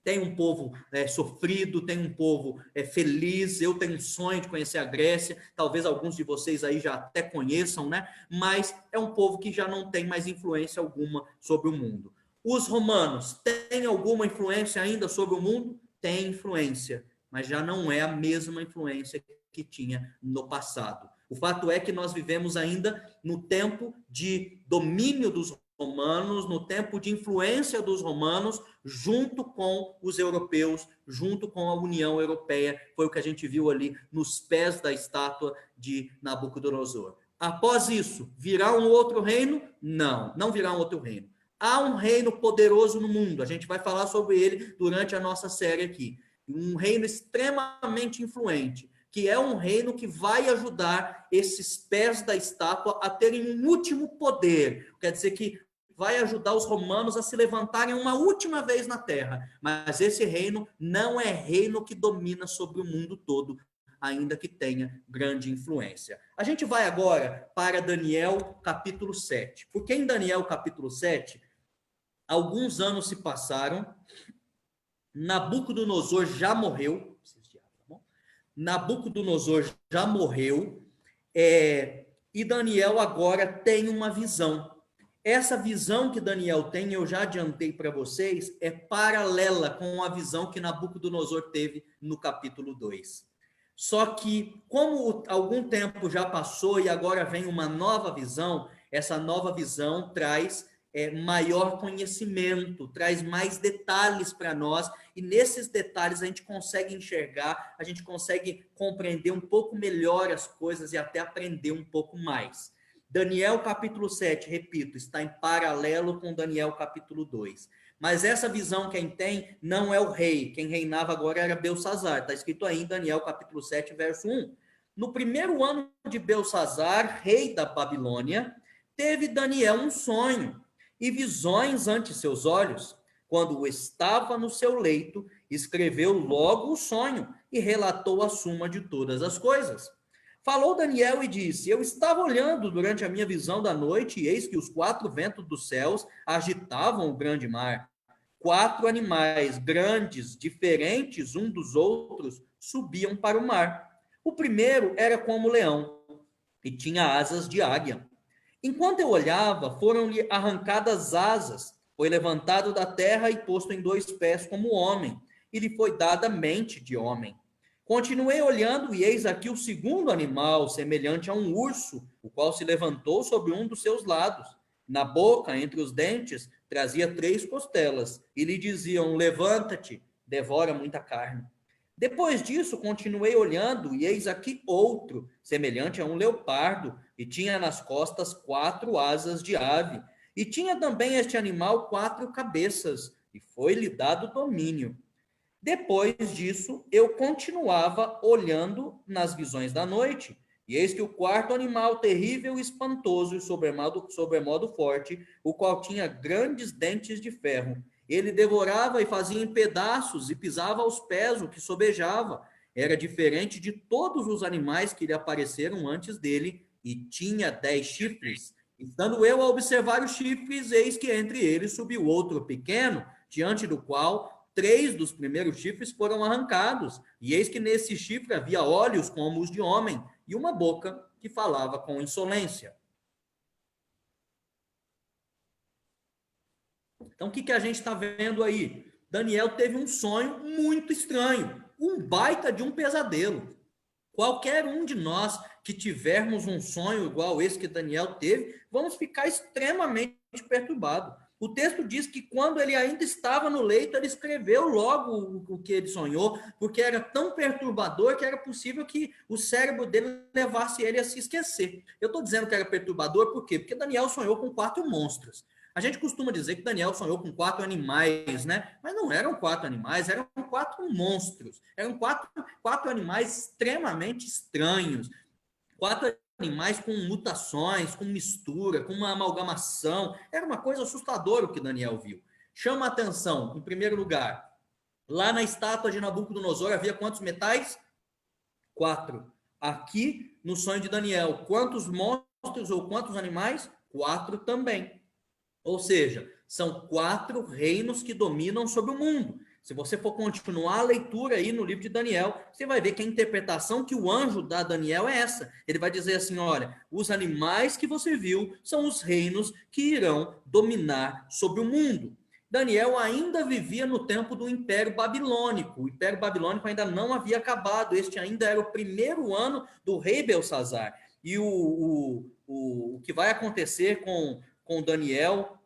tem um povo sofrido, tem um povo feliz. Eu tenho um sonho de conhecer a Grécia, talvez alguns de vocês aí já até conheçam, né? Mas é um povo que já não tem mais influência alguma sobre o mundo. Os romanos têm alguma influência ainda sobre o mundo? Tem influência, mas já não é a mesma influência que tinha no passado. O fato é que nós vivemos ainda no tempo de domínio dos romanos, no tempo de influência dos romanos, junto com os europeus, junto com a União Europeia. Foi o que a gente viu ali nos pés da estátua de Nabucodonosor. Após isso, virá um outro reino? Não, não virá um outro reino. Há um reino poderoso no mundo, a gente vai falar sobre ele durante a nossa série aqui. Um reino extremamente influente, que é um reino que vai ajudar esses pés da estátua a terem um último poder. Quer dizer que vai ajudar os romanos a se levantarem uma última vez na terra. Mas esse reino não é reino que domina sobre o mundo todo, ainda que tenha grande influência. A gente vai agora para Daniel capítulo 7. Porque em Daniel capítulo 7, alguns anos se passaram, Nabucodonosor já morreu, Nabucodonosor já morreu, e Daniel agora tem uma visão. Essa visão que Daniel tem, eu já adiantei para vocês, é paralela com a visão que Nabucodonosor teve no capítulo 2. Só que, como algum tempo já passou e agora vem uma nova visão, essa nova visão traz maior conhecimento, traz mais detalhes para nós, e nesses detalhes a gente consegue enxergar, a gente consegue compreender um pouco melhor as coisas e até aprender um pouco mais. Daniel capítulo 7, repito, está em paralelo com Daniel capítulo 2. Mas essa visão quem tem não é o rei, quem reinava agora era Belsassar, está escrito aí em Daniel capítulo 7, verso 1. no primeiro ano de Belsassar, rei da Babilônia, teve Daniel um sonho e visões ante seus olhos. Quando estava no seu leito, escreveu logo o sonho e relatou a suma de todas as coisas. Falou Daniel e disse: eu estava olhando durante a minha visão da noite, e eis que os 4 ventos dos céus agitavam o grande mar. 4 animais grandes, diferentes um dos outros, subiam para o mar. O primeiro era como leão e tinha asas de águia. Enquanto eu olhava, foram-lhe arrancadas asas, foi levantado da terra e posto em 2 pés como homem, e lhe foi dada mente de homem. Continuei olhando, e eis aqui o segundo animal, semelhante a um urso, o qual se levantou sobre um dos seus lados. Na boca, entre os dentes, trazia 3 costelas, e lhe diziam: levanta-te, devora muita carne. Depois disso, continuei olhando, e eis aqui outro, semelhante a um leopardo, e tinha nas costas 4 asas de ave. E tinha também este animal 4 cabeças, e foi-lhe dado domínio. Depois disso, eu continuava olhando nas visões da noite, e eis que o 4º animal terrível, espantoso e sobremodo forte, o qual tinha grandes dentes de ferro. Ele devorava e fazia em pedaços, e pisava aos pés o que sobejava. Era diferente de todos os animais que lhe apareceram antes dele, e tinha 10 chifres. Estando eu a observar os chifres, eis que entre eles subiu outro pequeno, diante do qual 3 dos primeiros chifres foram arrancados, e eis que nesse chifre havia olhos como os de homem, e uma boca que falava com insolência. Então, o que a gente está vendo aí? Daniel teve um sonho muito estranho, um baita de um pesadelo. Qualquer um de nós que tivermos um sonho igual esse que Daniel teve, vamos ficar extremamente perturbados. O texto diz que quando ele ainda estava no leito, ele escreveu logo o que ele sonhou, porque era tão perturbador que era possível que o cérebro dele levasse ele a se esquecer. Eu estou dizendo que era perturbador por quê? Porque Daniel sonhou com 4 monstros. A gente costuma dizer que Daniel sonhou com 4 animais, né? Mas não eram 4 animais, eram 4 monstros. Eram quatro animais extremamente estranhos. 4 animais com mutações, com mistura, com uma amalgamação. Era uma coisa assustadora o que Daniel viu. Chama a atenção, em primeiro lugar, lá na estátua de Nabucodonosor havia quantos metais? 4. Aqui, no sonho de Daniel, quantos monstros ou quantos animais? 4 também. Ou seja, são 4 reinos que dominam sobre o mundo. Se você for continuar a leitura aí no livro de Daniel, você vai ver que a interpretação que o anjo dá a Daniel é essa. Ele vai dizer assim, olha, os animais que você viu são os reinos que irão dominar sobre o mundo. Daniel ainda vivia no tempo do Império Babilônico. O Império Babilônico ainda não havia acabado. Este ainda era o primeiro ano do rei Belsassar. E o que vai acontecer com Daniel,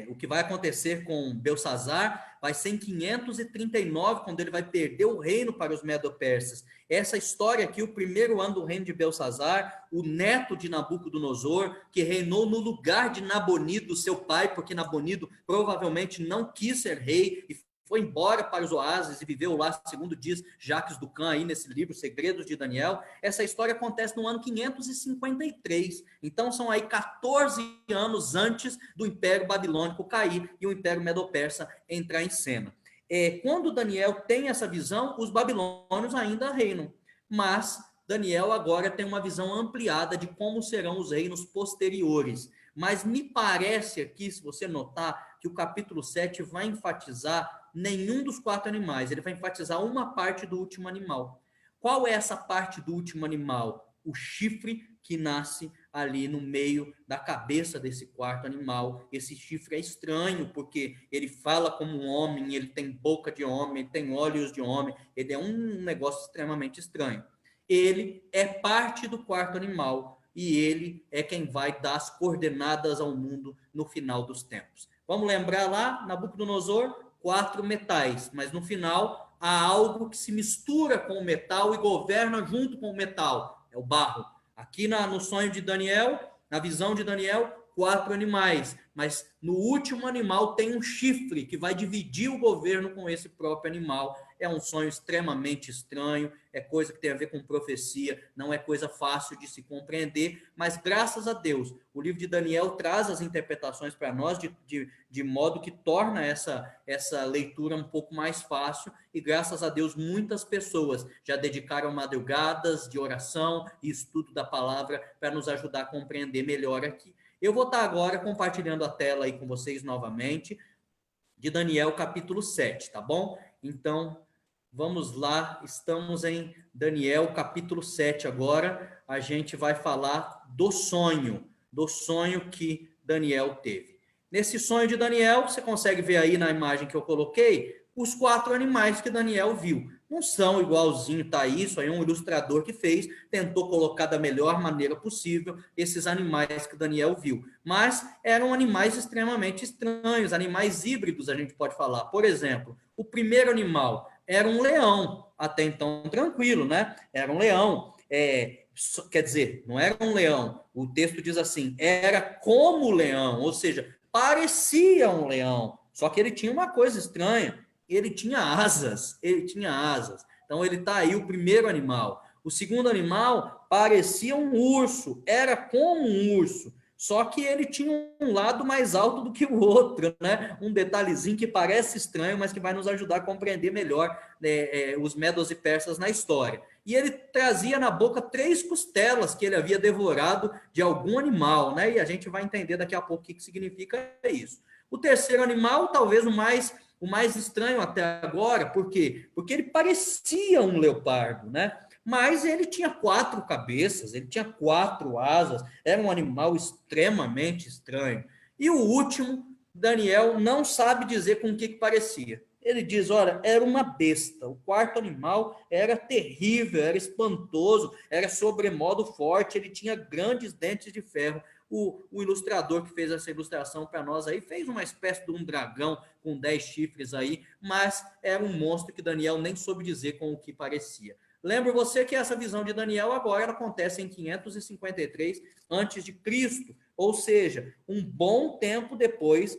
o que vai acontecer com Belsassar vai ser em 539, quando ele vai perder o reino para os medo-persas. Essa história aqui, o primeiro ano do reino de Belsassar, o neto de Nabucodonosor, que reinou no lugar de Nabonido, seu pai, porque Nabonido provavelmente não quis ser rei e foi embora para os oásis e viveu lá, segundo diz Jacques Ducan aí nesse livro, Segredos de Daniel. Essa história acontece no ano 553. Então, são aí 14 anos antes do Império Babilônico cair e o Império Medo-Persa entrar em cena. Quando Daniel tem essa visão, os babilônios ainda reinam. Mas Daniel agora tem uma visão ampliada de como serão os reinos posteriores. Mas me parece aqui, se você notar, que o capítulo 7 vai enfatizar nenhum dos 4 animais, ele vai enfatizar uma parte do último animal. Qual é essa parte do último animal? O chifre que nasce ali no meio da cabeça desse 4º animal. Esse chifre é estranho, porque ele fala como um homem, ele tem boca de homem, ele tem olhos de homem, ele é um negócio extremamente estranho. Ele é parte do 4º animal, e ele é quem vai dar as coordenadas ao mundo no final dos tempos. Vamos lembrar lá, Nabucodonosor, 4 metais, mas no final há algo que se mistura com o metal e governa junto com o metal, é o barro. Aqui no sonho de Daniel, na visão de Daniel, 4 animais, mas no último animal tem um chifre que vai dividir o governo com esse próprio animal, é um sonho extremamente estranho, é coisa que tem a ver com profecia, não é coisa fácil de se compreender, mas graças a Deus, o livro de Daniel traz as interpretações para nós de modo que torna essa leitura um pouco mais fácil, e graças a Deus muitas pessoas já dedicaram madrugadas de oração e estudo da palavra para nos ajudar a compreender melhor aqui. Eu vou estar agora compartilhando a tela aí com vocês novamente, de Daniel capítulo 7, tá bom? Então, vamos lá, estamos em Daniel capítulo 7 agora, a gente vai falar do sonho que Daniel teve. Nesse sonho de Daniel, você consegue ver aí na imagem que eu coloquei, os 4 animais que Daniel viu. Não são igualzinho, tá isso aí um ilustrador que fez, tentou colocar da melhor maneira possível esses animais que Daniel viu. Mas eram animais extremamente estranhos, animais híbridos, a gente pode falar. Por exemplo, o primeiro animal era um leão, até então tranquilo, né? Era um leão, quer dizer, não era um leão, o texto diz assim, era como leão, ou seja, parecia um leão, só que ele tinha uma coisa estranha, ele tinha asas. Então ele está aí o primeiro animal. O segundo animal parecia um urso, era como um urso, só que ele tinha um lado mais alto do que o outro, né? Um detalhezinho que parece estranho, mas que vai nos ajudar a compreender melhor os medos e persas na história. E ele trazia na boca 3 costelas que ele havia devorado de algum animal, né? E a gente vai entender daqui a pouco o que significa isso. O terceiro animal, talvez o mais estranho até agora, por quê? Porque ele parecia um leopardo, né? Mas ele tinha 4 cabeças, ele tinha 4 asas, era um animal extremamente estranho. E o último, Daniel não sabe dizer com o que parecia. Ele diz, olha, era uma besta. O quarto animal era terrível, era espantoso, era sobremodo forte, ele tinha grandes dentes de ferro. O ilustrador que fez essa ilustração para nós aí fez uma espécie de um dragão com 10 chifres aí, mas era um monstro que Daniel nem soube dizer com o que parecia. Lembro você que essa visão de Daniel agora ela acontece em 553 a.C., ou seja, um bom tempo depois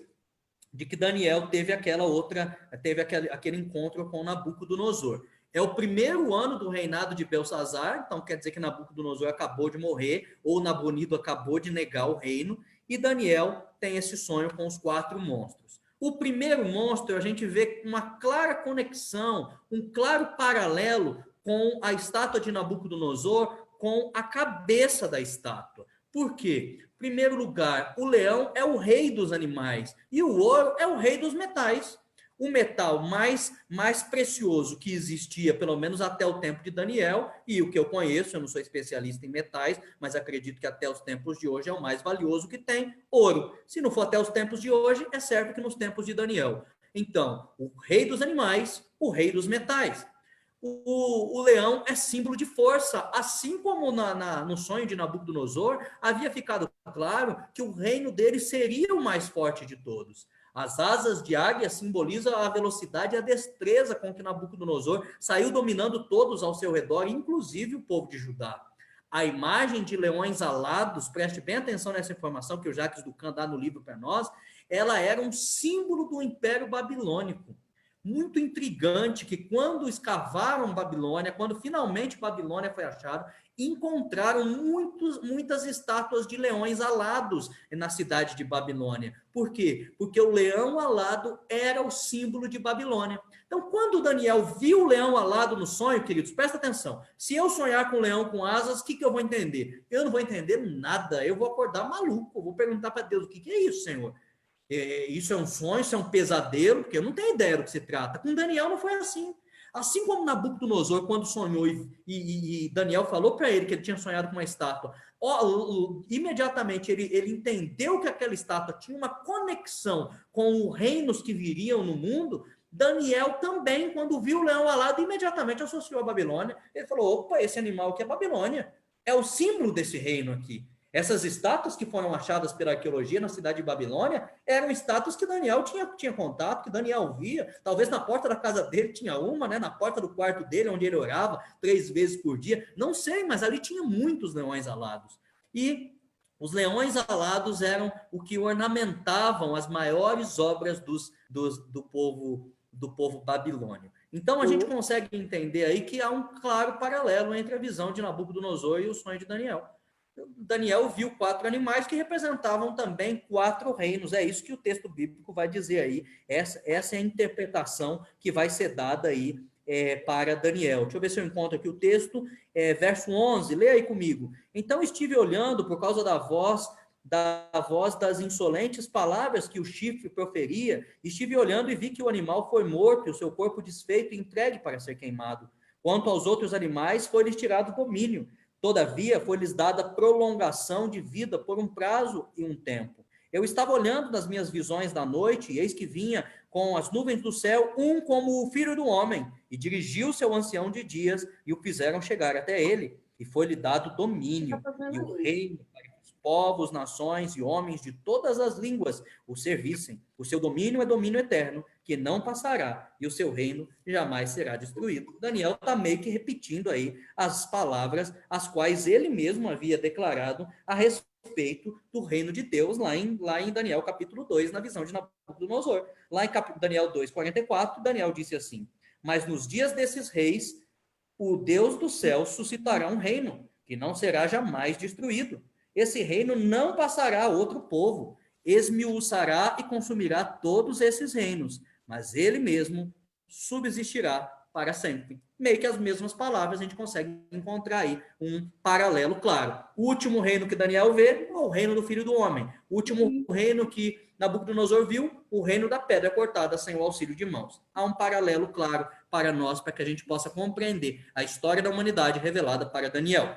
de que Daniel teve aquele encontro com Nabucodonosor. É o primeiro ano do reinado de Belsazar, então quer dizer que Nabucodonosor acabou de morrer, ou Nabonido acabou de negar o reino, e Daniel tem esse sonho com os 4 monstros. O primeiro monstro, a gente vê uma clara conexão, um claro paralelo com a estátua de Nabucodonosor, com a cabeça da estátua. Por quê? Em primeiro lugar, o leão é o rei dos animais e o ouro é o rei dos metais. O metal mais precioso que existia, pelo menos até o tempo de Daniel, e o que eu conheço, eu não sou especialista em metais, mas acredito que até os tempos de hoje é o mais valioso que tem, ouro. Se não for até os tempos de hoje, é certo que nos tempos de Daniel. Então, o rei dos animais, o rei dos metais. O leão é símbolo de força, assim como no sonho de Nabucodonosor, havia ficado claro que o reino dele seria o mais forte de todos. As asas de águia simbolizam a velocidade e a destreza com que Nabucodonosor saiu dominando todos ao seu redor, inclusive o povo de Judá. A imagem de leões alados, preste bem atenção nessa informação que o Jacques Ducan dá no livro para nós, ela era um símbolo do Império Babilônico. Muito intrigante que quando escavaram Babilônia, quando finalmente Babilônia foi achada, encontraram muitas estátuas de leões alados na cidade de Babilônia. Por quê? Porque o leão alado era o símbolo de Babilônia. Então, quando Daniel viu o leão alado no sonho, queridos, presta atenção. Se eu sonhar com um leão com asas, o que eu vou entender? Eu não vou entender nada. Eu vou acordar maluco. Vou perguntar para Deus, o que é isso, Senhor? Isso é um sonho, isso é um pesadelo, porque eu não tenho ideia do que se trata. Com Daniel não foi assim. Assim como Nabucodonosor, quando sonhou e Daniel falou para ele que ele tinha sonhado com uma estátua, imediatamente ele entendeu que aquela estátua tinha uma conexão com os reinos que viriam no mundo. Daniel também, quando viu o leão alado, imediatamente associou a Babilônia. Ele falou, opa, esse animal aqui é Babilônia. É o símbolo desse reino aqui. Essas estátuas que foram achadas pela arqueologia na cidade de Babilônia eram estátuas que Daniel tinha contato, que Daniel via. Talvez na porta da casa dele tinha uma, né? Na porta do quarto dele, onde ele orava 3 vezes por dia. Não sei, mas ali tinha muitos leões alados. E os leões alados eram o que ornamentavam as maiores obras do povo babilônio. Então, a gente consegue entender aí que há um claro paralelo entre a visão de Nabucodonosor e o sonho de Daniel. Daniel viu 4 animais que representavam também 4 reinos. É isso que o texto bíblico vai dizer aí. Essa é a interpretação que vai ser dada aí para Daniel. Deixa eu ver se eu encontro aqui o texto. Verso 11, leia aí comigo. Então estive olhando por causa da voz das insolentes palavras que o chifre proferia, estive olhando e vi que o animal foi morto e o seu corpo desfeito e entregue para ser queimado. Quanto aos outros animais, foi-lhes tirado o domínio. Todavia, foi-lhes dada prolongação de vida por um prazo e um tempo. Eu estava olhando nas minhas visões da noite, e eis que vinha com as nuvens do céu um como o filho do homem, e dirigiu-se ao ancião de dias, e o fizeram chegar até ele, e foi-lhe dado domínio, e o reino para que os povos, nações e homens de todas as línguas o servissem. O seu domínio é domínio eterno, que não passará, e o seu reino jamais será destruído. Daniel está meio que repetindo aí as palavras as quais ele mesmo havia declarado a respeito do reino de Deus lá em Daniel capítulo 2, na visão de Nabucodonosor. Lá em Daniel 2:44, Daniel disse assim: mas nos dias desses reis, o Deus do céu suscitará um reino, que não será jamais destruído. Esse reino não passará a outro povo, esmiuçará e consumirá todos esses reinos, mas ele mesmo subsistirá para sempre. Meio que as mesmas palavras, a gente consegue encontrar aí um paralelo claro. O último reino que Daniel vê é o reino do Filho do Homem. O último reino que Nabucodonosor viu, o reino da pedra cortada sem o auxílio de mãos. Há um paralelo claro para nós, para que a gente possa compreender a história da humanidade revelada para Daniel.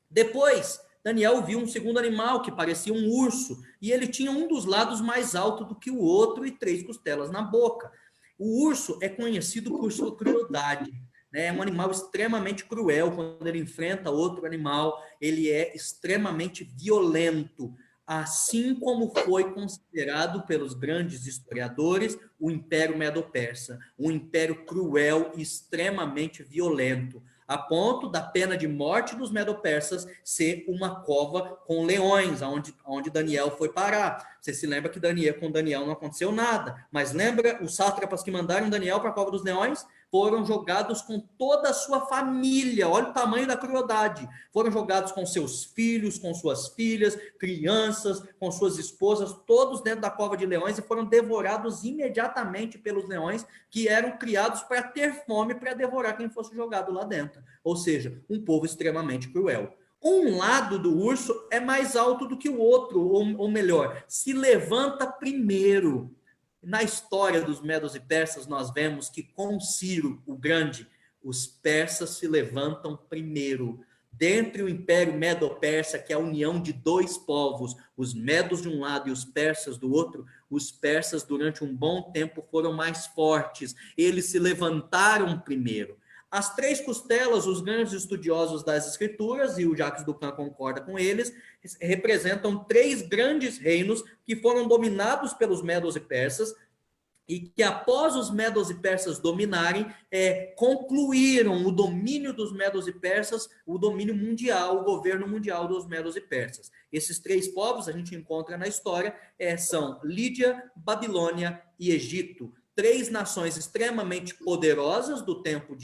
Depois, Daniel viu um segundo animal que parecia um urso, e ele tinha um dos lados mais alto do que o outro e 3 costelas na boca. O urso é conhecido por sua crueldade, né? É um animal extremamente cruel. Quando ele enfrenta outro animal, ele é extremamente violento, assim como foi considerado pelos grandes historiadores o Império Medo-Persa, um império cruel e extremamente violento, a ponto da pena de morte dos medo-persas ser uma cova com leões, onde Daniel foi parar. Você se lembra que com Daniel não aconteceu nada, mas lembra os sátrapas que mandaram Daniel para a cova dos leões? Foram jogados com toda a sua família, olha o tamanho da crueldade. Foram jogados com seus filhos, com suas filhas, crianças, com suas esposas, todos dentro da cova de leões, e foram devorados imediatamente pelos leões, que eram criados para ter fome, para devorar quem fosse jogado lá dentro. Ou seja, um povo extremamente cruel. Um lado do urso é mais alto do que o outro, ou melhor, se levanta primeiro. Na história dos medos e persas, nós vemos que com Ciro o Grande, os persas se levantam primeiro. Dentre o Império Medo-Persa, que é a união de 2 povos, os medos de um lado e os persas do outro, os persas durante um bom tempo foram mais fortes. Eles se levantaram primeiro. As 3 costelas, os grandes estudiosos das escrituras, e o Jacques Ducan concorda com eles, representam 3 grandes reinos que foram dominados pelos medos e persas, e que após os medos e persas dominarem, concluíram o domínio dos medos e persas, o domínio mundial, o governo mundial dos medos e persas. Esses 3 povos, a gente encontra na história, são Lídia, Babilônia e Egito. 3 nações extremamente poderosas do tempo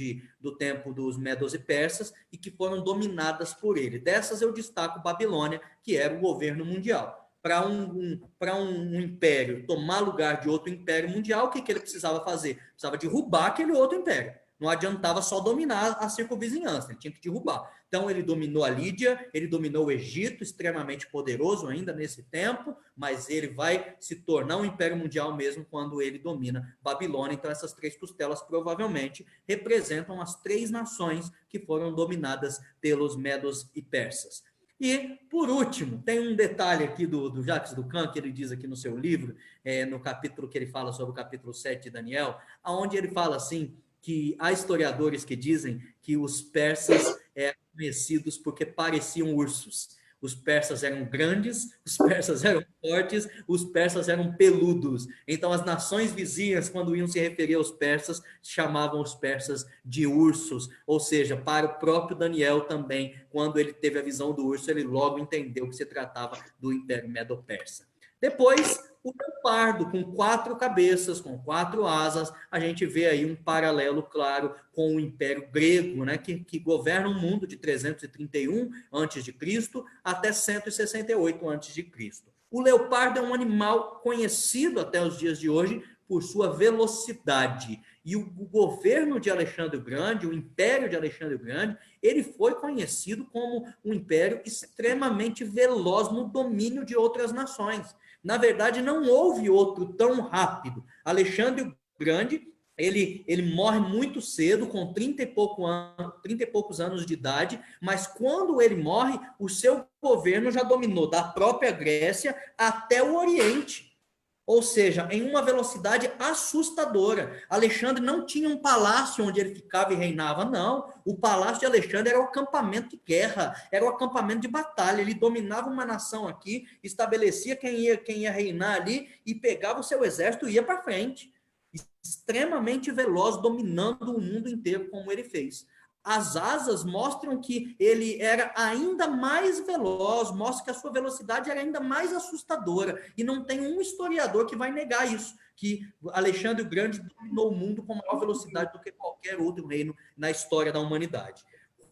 dos medos e persas e que foram dominadas por ele. Dessas eu destaco Babilônia, que era o governo mundial. Para um império tomar lugar de outro império mundial, o que ele precisava fazer? Precisava derrubar aquele outro império. Não adiantava só dominar a circunvizinhança, ele tinha que derrubar. Então, ele dominou a Lídia, ele dominou o Egito, extremamente poderoso ainda nesse tempo, mas ele vai se tornar um império mundial mesmo quando ele domina Babilônia. Então, essas 3 costelas provavelmente representam as 3 nações que foram dominadas pelos medos e persas. E, por último, tem um detalhe aqui do Jacques Ducan, que ele diz aqui no seu livro, no capítulo que ele fala sobre o capítulo 7 de Daniel, onde ele fala assim, que há historiadores que dizem que os persas eram conhecidos porque pareciam ursos. Os persas eram grandes, os persas eram fortes, os persas eram peludos. Então, as nações vizinhas, quando iam se referir aos persas, chamavam os persas de ursos. Ou seja, para o próprio Daniel também, quando ele teve a visão do urso, ele logo entendeu que se tratava do Império Medo-Persa. Depois, o leopardo, com 4 cabeças, com 4 asas. A gente vê aí um paralelo claro com o Império Grego, né, que governa o mundo de 331 a.C. até 168 a.C. O leopardo é um animal conhecido até os dias de hoje por sua velocidade. E o governo de Alexandre o Grande, o Império de Alexandre o Grande, ele foi conhecido como um império extremamente veloz no domínio de outras nações. Na verdade, não houve outro tão rápido. Alexandre o Grande, ele morre muito cedo, com 30 e poucos anos de idade, mas quando ele morre, o seu governo já dominou da própria Grécia até o Oriente. Ou seja, em uma velocidade assustadora. Alexandre não tinha um palácio onde ele ficava e reinava, não. O palácio de Alexandre era o acampamento de guerra, era o acampamento de batalha. Ele dominava uma nação aqui, estabelecia quem ia reinar ali e pegava o seu exército e ia para frente. Extremamente veloz, dominando o mundo inteiro, como ele fez. As asas mostram que ele era ainda mais veloz, mostra que a sua velocidade era ainda mais assustadora. E não tem um historiador que vai negar isso, que Alexandre o Grande dominou o mundo com maior velocidade do que qualquer outro reino na história da humanidade.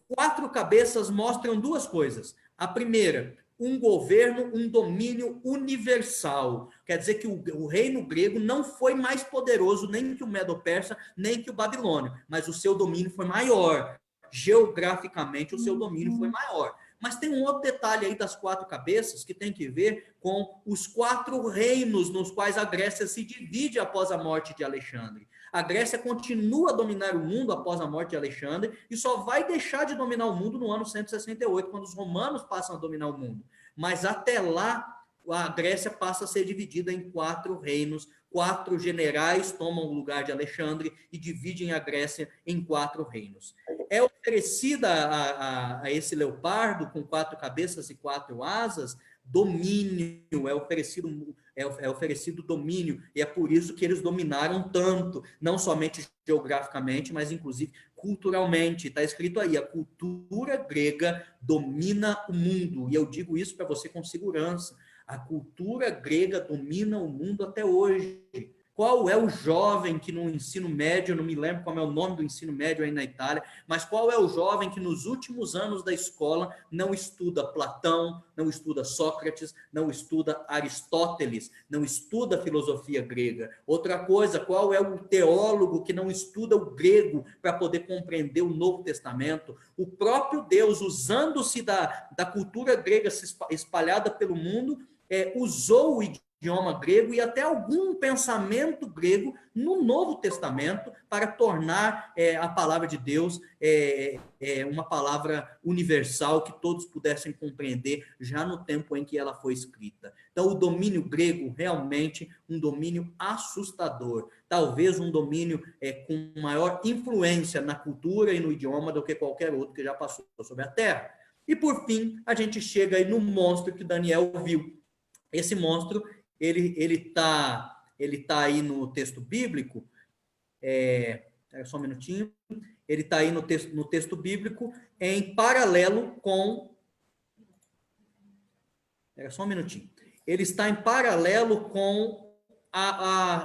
4 cabeças mostram 2 coisas. A primeira, um governo, um domínio universal. Quer dizer que o reino grego não foi mais poderoso nem que o Medo-Persa, nem que o Babilônio, mas o seu domínio foi maior. Geograficamente, o seu domínio foi maior. Mas tem um outro detalhe aí das 4 cabeças que tem que ver com os 4 reinos nos quais a Grécia se divide após a morte de Alexandre. A Grécia continua a dominar o mundo após a morte de Alexandre e só vai deixar de dominar o mundo no ano 168, quando os romanos passam a dominar o mundo. Mas até lá, a Grécia passa a ser dividida em 4 reinos, 4 generais tomam o lugar de Alexandre e dividem a Grécia em 4 reinos. É oferecida a esse leopardo com 4 cabeças e 4 asas domínio, é oferecido domínio, e é por isso que eles dominaram tanto, não somente geograficamente, mas inclusive culturalmente. Está escrito aí, a cultura grega domina o mundo, e eu digo isso para você com segurança. A cultura grega domina o mundo até hoje. Qual é o jovem que no ensino médio, não me lembro qual é o nome do ensino médio aí na Itália, mas qual é o jovem que nos últimos anos da escola não estuda Platão, não estuda Sócrates, não estuda Aristóteles, não estuda filosofia grega? Outra coisa, qual é o teólogo que não estuda o grego para poder compreender o Novo Testamento? O próprio Deus, usando-se da cultura grega espalhada pelo mundo, usou o idioma grego e até algum pensamento grego no Novo Testamento para tornar a palavra de Deus uma palavra universal que todos pudessem compreender já no tempo em que ela foi escrita. Então, o domínio grego realmente um domínio assustador, talvez um domínio com maior influência na cultura e no idioma do que qualquer outro que já passou sobre a Terra. E, por fim, a gente chega aí no monstro que Daniel viu. Esse monstro, ele tá aí no texto bíblico, só um minutinho, ele está aí no texto bíblico em paralelo com, só um minutinho, ele está em paralelo com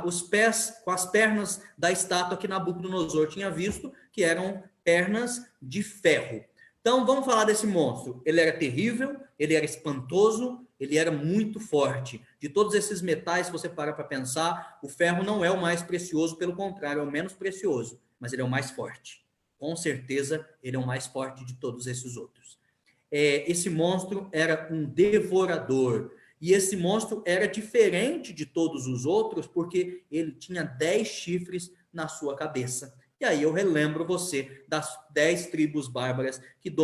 os pés, com as pernas da estátua que Nabucodonosor tinha visto, que eram pernas de ferro. Então, vamos falar desse monstro. Ele era terrível, ele era espantoso, ele era muito forte. De todos esses metais, se você parar para pensar, o ferro não é o mais precioso, pelo contrário, é o menos precioso, mas ele é o mais forte. Com certeza, ele é o mais forte de todos esses outros. Esse monstro era um devorador, e esse monstro era diferente de todos os outros, porque ele tinha 10 chifres na sua cabeça. E aí eu relembro você das 10 tribos bárbaras que que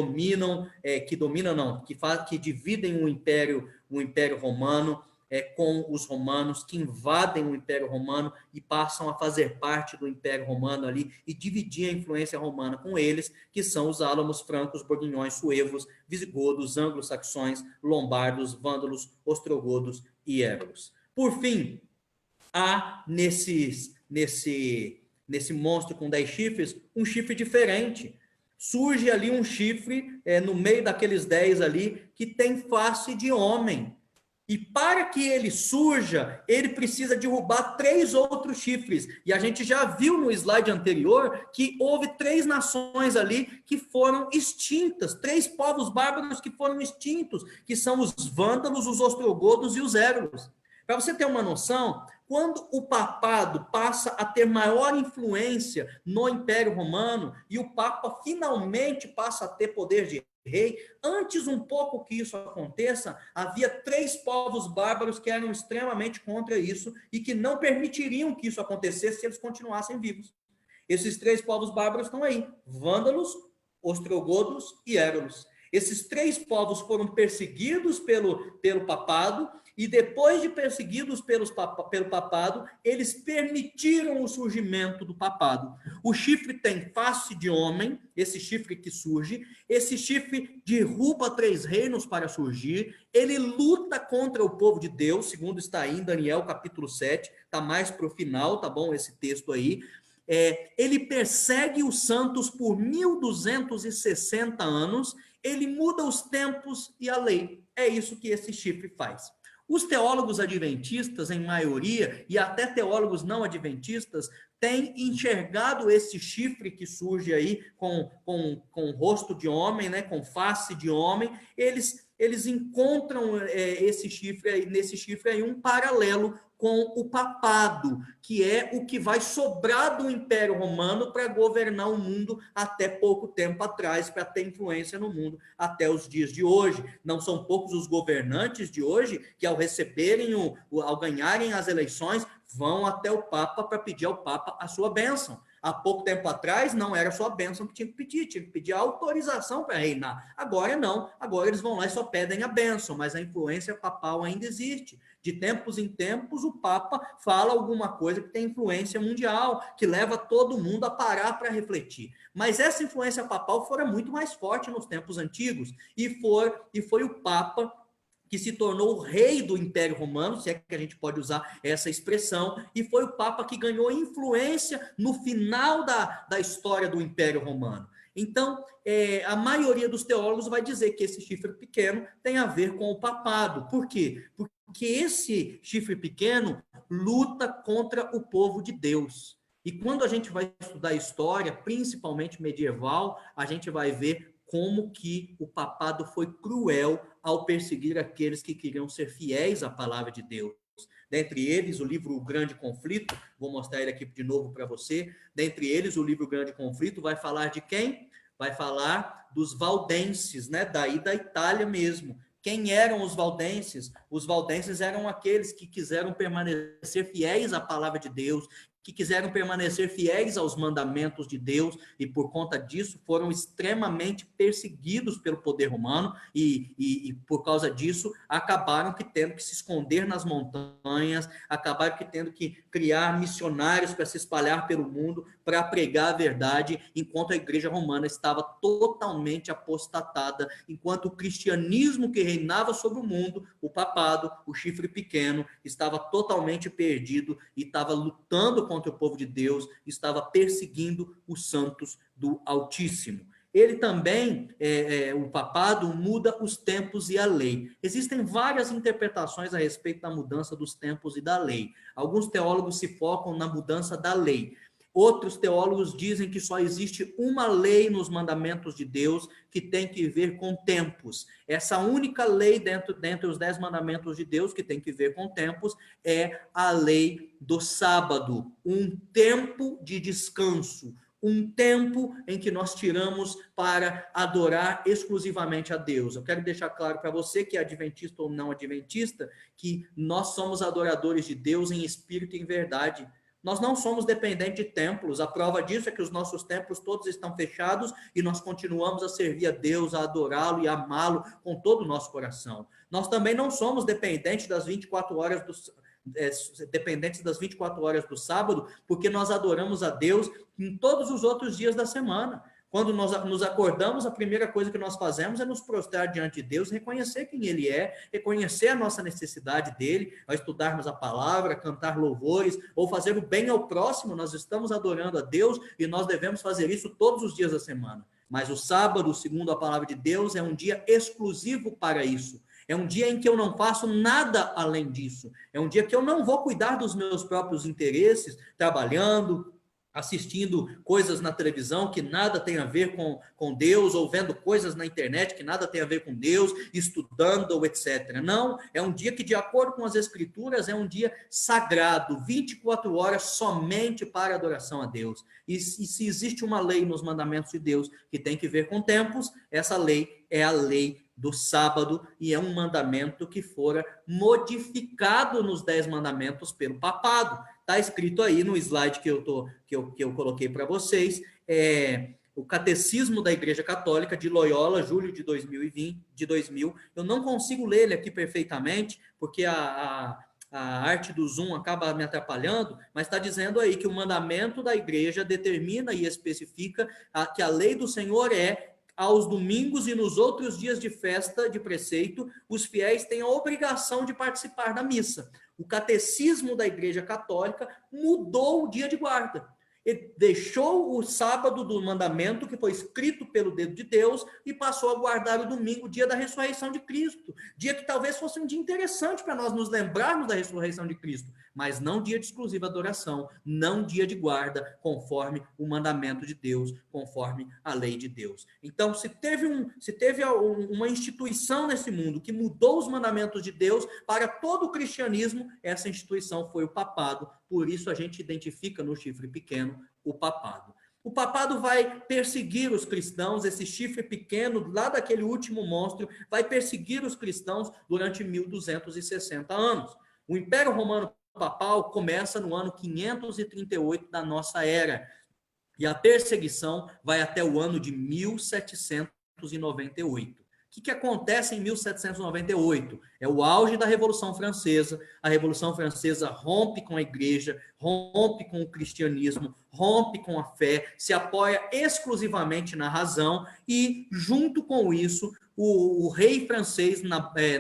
dividem o Império Romano com os romanos, que invadem o Império Romano e passam a fazer parte do Império Romano ali e dividir a influência romana com eles, que são os álamos, francos, borguinhões, suevos, visigodos, anglo-saxões, lombardos, vândalos, ostrogodos e évolos. Por fim, há nesse monstro com 10 chifres, um chifre diferente. Surge ali um chifre no meio daqueles 10 ali, que tem face de homem. E para que ele surja, ele precisa derrubar 3 outros chifres. E a gente já viu no slide anterior que houve 3 nações ali que foram extintas, 3 povos bárbaros que foram extintos, que são os vândalos, os ostrogodos e os érulos. Para você ter uma noção, quando o papado passa a ter maior influência no Império Romano e o Papa finalmente passa a ter poder de rei, antes um pouco que isso aconteça, havia 3 povos bárbaros que eram extremamente contra isso e que não permitiriam que isso acontecesse se eles continuassem vivos. Esses 3 povos bárbaros estão aí: vândalos, ostrogodos e érulos. Esses 3 povos foram perseguidos pelo papado, e depois de perseguidos pelo papado, eles permitiram o surgimento do papado. O chifre tem face de homem, esse chifre que surge, esse chifre derruba 3 reinos para surgir, ele luta contra o povo de Deus, segundo está aí em Daniel capítulo 7, está mais para o final, tá bom, esse texto aí. Ele persegue os santos por 1260 anos, ele muda os tempos e a lei. É isso que esse chifre faz. Os teólogos adventistas, em maioria, e até teólogos não adventistas, têm enxergado esse chifre que surge aí com rosto de homem, né, com face de homem. Eles encontram nesse chifre aí um paralelo com o papado, que é o que vai sobrar do Império Romano para governar o mundo até pouco tempo atrás, para ter influência no mundo até os dias de hoje. Não são poucos os governantes de hoje que, ao receberem, ao ganharem as eleições, vão até o Papa para pedir ao Papa a sua bênção. Há pouco tempo atrás, não era só a bênção que tinha que pedir a autorização para reinar. Agora não, agora eles vão lá e só pedem a bênção, mas a influência papal ainda existe. De tempos em tempos, o Papa fala alguma coisa que tem influência mundial, que leva todo mundo a parar para refletir. Mas essa influência papal fora muito mais forte nos tempos antigos, e foi o Papa que se tornou o rei do Império Romano, se é que a gente pode usar essa expressão, e foi o Papa que ganhou influência no final da história do Império Romano. Então, a maioria dos teólogos vai dizer que esse chifre pequeno tem a ver com o papado. Por quê? Porque esse chifre pequeno luta contra o povo de Deus. E quando a gente vai estudar história, principalmente medieval, a gente vai ver como que o papado foi cruel ao perseguir aqueles que queriam ser fiéis à palavra de Deus. Dentre eles, o livro O Grande Conflito, vou mostrar ele aqui de novo para você. Dentre eles, o livro O Grande Conflito vai falar de quem? Vai falar dos valdenses, né? Daí da Itália mesmo. Quem eram os valdenses? Os valdenses eram aqueles que quiseram permanecer fiéis à palavra de Deus, que quiseram permanecer fiéis aos mandamentos de Deus, e por conta disso foram extremamente perseguidos pelo poder romano, e por causa disso acabaram tendo que se esconder nas montanhas, acabaram tendo que criar missionários para se espalhar pelo mundo, para pregar a verdade, enquanto a igreja romana estava totalmente apostatada, enquanto o cristianismo que reinava sobre o mundo, o papado, o chifre pequeno, estava totalmente perdido e estava lutando contra o povo de Deus, estava perseguindo os santos do Altíssimo. Ele também, o papado, muda os tempos e a lei. Existem várias interpretações a respeito da mudança dos tempos e da lei. Alguns teólogos se focam na mudança da lei. Outros teólogos dizem que só existe uma lei nos mandamentos de Deus que tem que ver com tempos. Essa única lei dentre os 10 mandamentos de Deus que tem que ver com tempos é a lei do sábado, um tempo de descanso, um tempo em que nós tiramos para adorar exclusivamente a Deus. Eu quero deixar claro para você, que é adventista ou não adventista, que nós somos adoradores de Deus em espírito e em verdade. Nós não somos dependentes de templos. A prova disso é que os nossos templos todos estão fechados e nós continuamos a servir a Deus, a adorá-lo e amá-lo com todo o nosso coração. Nós também não somos dependentes das 24 horas do sábado, porque nós adoramos a Deus em todos os outros dias da semana. Quando nós nos acordamos, a primeira coisa que nós fazemos é nos prostrar diante de Deus, reconhecer quem Ele é, reconhecer a nossa necessidade dEle, ao estudarmos a palavra, cantar louvores, ou fazer o bem ao próximo. Nós estamos adorando a Deus e nós devemos fazer isso todos os dias da semana. Mas o sábado, segundo a palavra de Deus, é um dia exclusivo para isso. É um dia em que eu não faço nada além disso. É um dia que eu não vou cuidar dos meus próprios interesses, trabalhando, assistindo coisas na televisão que nada tem a ver com Deus, ou vendo coisas na internet que nada tem a ver com Deus, estudando, etc. Não, é um dia que, de acordo com as Escrituras, é um dia sagrado, 24 horas somente para adoração a Deus. E se existe uma lei nos mandamentos de Deus que tem que ver com tempos, essa lei é a lei do sábado, e é um mandamento que fora modificado nos 10 mandamentos pelo papado. Está escrito aí no slide que eu coloquei para vocês, o Catecismo da Igreja Católica de Loyola, julho de 2000. Eu não consigo ler ele aqui perfeitamente, porque a arte do Zoom acaba me atrapalhando, mas está dizendo aí que o mandamento da igreja determina e especifica que a lei do Senhor aos domingos e nos outros dias de festa de preceito, os fiéis têm a obrigação de participar da missa. O catecismo da Igreja Católica mudou o dia de guarda. Ele deixou o sábado do mandamento, que foi escrito pelo dedo de Deus, e passou a guardar o domingo, o dia da ressurreição de Cristo. Dia que talvez fosse um dia interessante para nós nos lembrarmos da ressurreição de Cristo, mas não dia de exclusiva adoração, não dia de guarda, conforme o mandamento de Deus, conforme a lei de Deus. Então, se teve uma instituição nesse mundo que mudou os mandamentos de Deus para todo o cristianismo, essa instituição foi o papado. Por isso a gente identifica no chifre pequeno o papado. O papado vai perseguir os cristãos, esse chifre pequeno, lá daquele último monstro, vai perseguir os cristãos durante 1260 anos. O Império Romano Papal começa no ano 538 da nossa era, e a perseguição vai até o ano de 1798. O que acontece em 1798? É o auge da Revolução Francesa. A Revolução Francesa rompe com a igreja, rompe com o cristianismo, rompe com a fé, se apoia exclusivamente na razão e, junto com isso, o rei francês,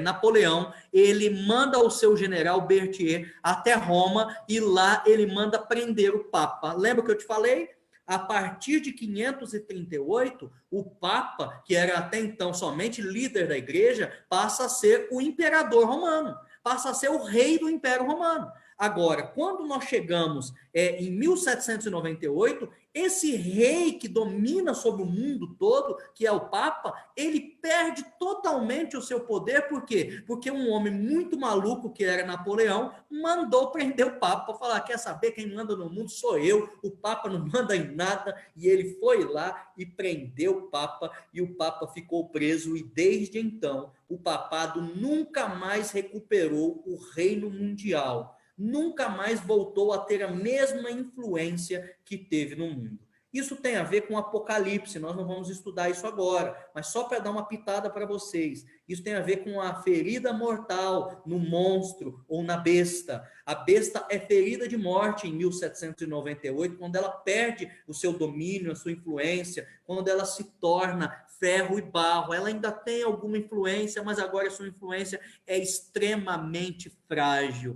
Napoleão, ele manda o seu general Berthier até Roma e lá ele manda prender o Papa. Lembra que eu te falei? A partir de 538, o Papa, que era até então somente líder da igreja, passa a ser o imperador romano, passa a ser o rei do Império Romano. Agora, quando nós chegamos em 1798, esse rei que domina sobre o mundo todo, que é o Papa, ele perde totalmente o seu poder. Por quê? Porque um homem muito maluco, que era Napoleão, mandou prender o Papa, falar, quer saber, quem manda no mundo sou eu, o Papa não manda em nada, e ele foi lá e prendeu o Papa, e o Papa ficou preso, e desde então, o papado nunca mais recuperou o reino mundial. Nunca mais voltou a ter a mesma influência que teve no mundo. Isso tem a ver com o Apocalipse, nós não vamos estudar isso agora, mas só para dar uma pitada para vocês. Isso tem a ver com a ferida mortal no monstro ou na besta. A besta é ferida de morte em 1798, quando ela perde o seu domínio, a sua influência, quando ela se torna ferro e barro. Ela ainda tem alguma influência, mas agora a sua influência é extremamente frágil,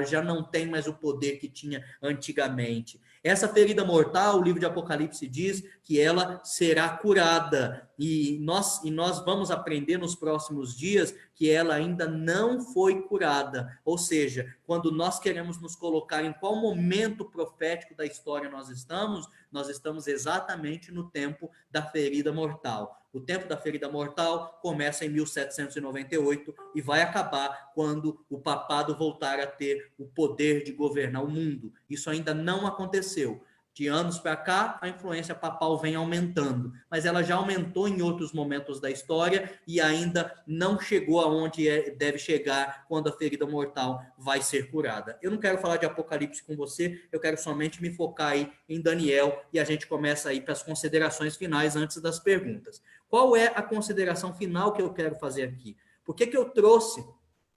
já não tem mais o poder que tinha antigamente. Essa ferida mortal, o livro de Apocalipse diz que ela será curada, e nós vamos aprender nos próximos dias que ela ainda não foi curada. Ou seja, quando nós queremos nos colocar em qual momento profético da história nós estamos exatamente no tempo da ferida mortal. O tempo da ferida mortal começa em 1798 e vai acabar quando o papado voltar a ter o poder de governar o mundo. Isso ainda não aconteceu. De anos para cá, a influência papal vem aumentando, mas ela já aumentou em outros momentos da história e ainda não chegou aonde deve chegar quando a ferida mortal vai ser curada. Eu não quero falar de Apocalipse com você, eu quero somente me focar aí em Daniel e a gente começa aí para as considerações finais antes das perguntas. Qual é a consideração final que eu quero fazer aqui? Por que eu trouxe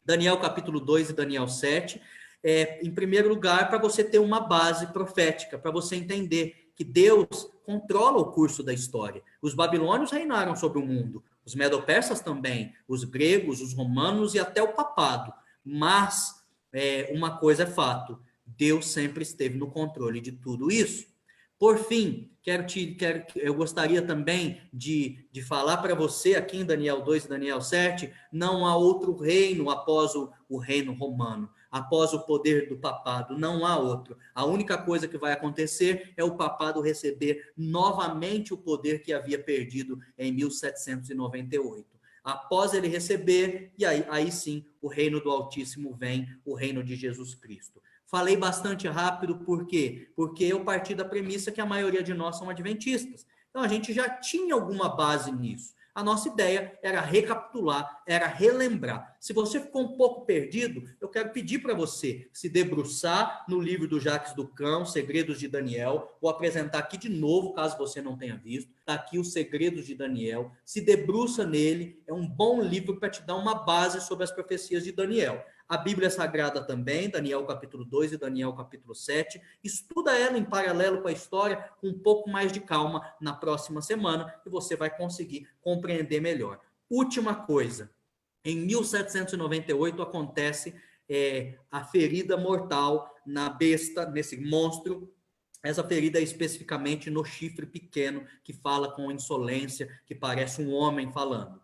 Daniel capítulo 2 e Daniel 7? Em primeiro lugar, para você ter uma base profética, para você entender que Deus controla o curso da história. Os babilônios reinaram sobre o mundo, os medo-persas também, os gregos, os romanos e até o papado. Mas uma coisa é fato, Deus sempre esteve no controle de tudo isso. Por fim, eu gostaria também de falar para você, aqui em Daniel 2 e Daniel 7, não há outro reino após o reino romano, após o poder do papado, não há outro. A única coisa que vai acontecer é o papado receber novamente o poder que havia perdido em 1798. Após ele receber, e aí sim, o reino do Altíssimo vem, o reino de Jesus Cristo. Falei bastante rápido, por quê? Porque eu parti da premissa que a maioria de nós são adventistas. Então, a gente já tinha alguma base nisso. A nossa ideia era recapitular, era relembrar. Se você ficou um pouco perdido, eu quero pedir para você se debruçar no livro do Jacques Ducamp, Segredos de Daniel. Vou apresentar aqui de novo, caso você não tenha visto. Está aqui os Segredos de Daniel. Se debruça nele, é um bom livro para te dar uma base sobre as profecias de Daniel. A Bíblia Sagrada também, Daniel capítulo 2 e Daniel capítulo 7. Estuda ela em paralelo com a história, com um pouco mais de calma na próxima semana, e você vai conseguir compreender melhor. Última coisa, em 1798 acontece a ferida mortal na besta, nesse monstro. Essa ferida é especificamente no chifre pequeno, que fala com insolência, que parece um homem falando.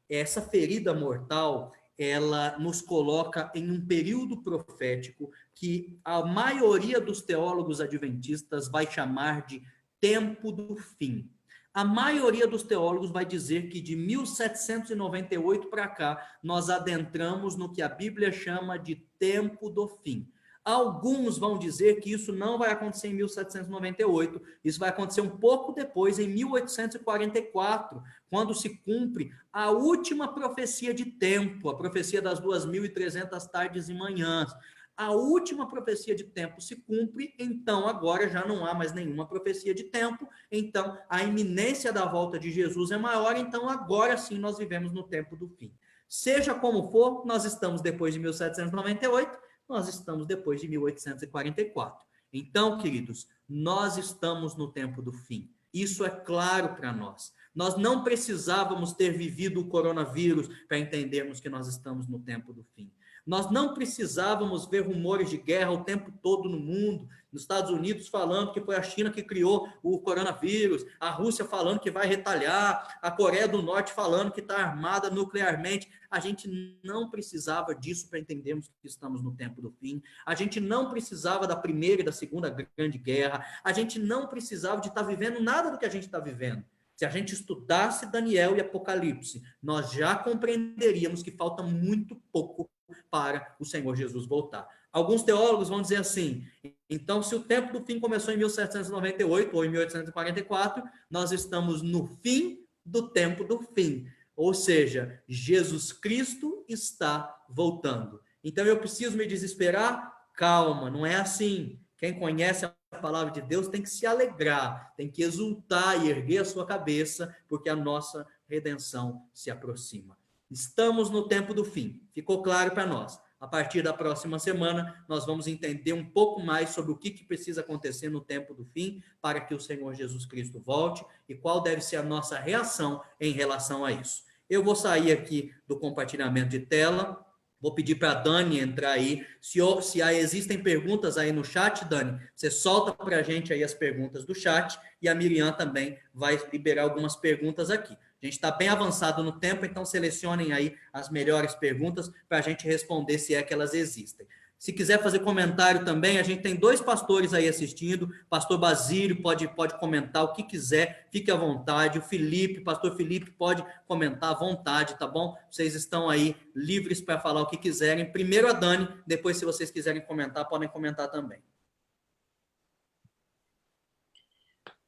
Essa ferida mortal, ela nos coloca em um período profético que a maioria dos teólogos adventistas vai chamar de tempo do fim. A maioria dos teólogos vai dizer que de 1798 para cá, nós adentramos no que a Bíblia chama de tempo do fim. Alguns vão dizer que isso não vai acontecer em 1798, isso vai acontecer um pouco depois, em 1844, quando se cumpre a última profecia de tempo, a profecia das 2.300 tardes e manhãs. A última profecia de tempo se cumpre, então agora já não há mais nenhuma profecia de tempo, então a iminência da volta de Jesus é maior, então agora sim nós vivemos no tempo do fim. Seja como for, nós estamos depois de 1798, nós estamos depois de 1844. Então, queridos, nós estamos no tempo do fim. Isso é claro para nós. Nós não precisávamos ter vivido o coronavírus para entendermos que nós estamos no tempo do fim. Nós não precisávamos ver rumores de guerra o tempo todo no mundo, nos Estados Unidos falando que foi a China que criou o coronavírus, a Rússia falando que vai retalhar, a Coreia do Norte falando que está armada nuclearmente. A gente não precisava disso para entendermos que estamos no tempo do fim. A gente não precisava da Primeira e da Segunda Grande Guerra. A gente não precisava de estar vivendo nada do que a gente está vivendo. Se a gente estudasse Daniel e Apocalipse, nós já compreenderíamos que falta muito pouco para o Senhor Jesus voltar. Alguns teólogos vão dizer assim, então se o tempo do fim começou em 1798 ou em 1844, nós estamos no fim do tempo do fim. Ou seja, Jesus Cristo está voltando. Então eu preciso me desesperar? Calma, não é assim. Quem conhece a palavra de Deus tem que se alegrar, tem que exultar e erguer a sua cabeça, porque a nossa redenção se aproxima. Estamos no tempo do fim. Ficou claro para nós? A partir da próxima semana, nós vamos entender um pouco mais sobre o que precisa acontecer no tempo do fim para que o Senhor Jesus Cristo volte e qual deve ser a nossa reação em relação a isso. Eu vou sair aqui do compartilhamento de tela, vou pedir para a Dani entrar aí. Se existem perguntas aí no chat, Dani, você solta para a gente aí as perguntas do chat e a Miriam também vai liberar algumas perguntas aqui. A gente está bem avançado no tempo, então selecionem aí as melhores perguntas para a gente responder se é que elas existem. Se quiser fazer comentário também, a gente tem 2 pastores aí assistindo, pastor Basílio pode comentar o que quiser, fique à vontade, o Felipe, pastor Felipe pode comentar à vontade, tá bom? Vocês estão aí livres para falar o que quiserem. Primeiro a Dani, depois se vocês quiserem comentar, podem comentar também.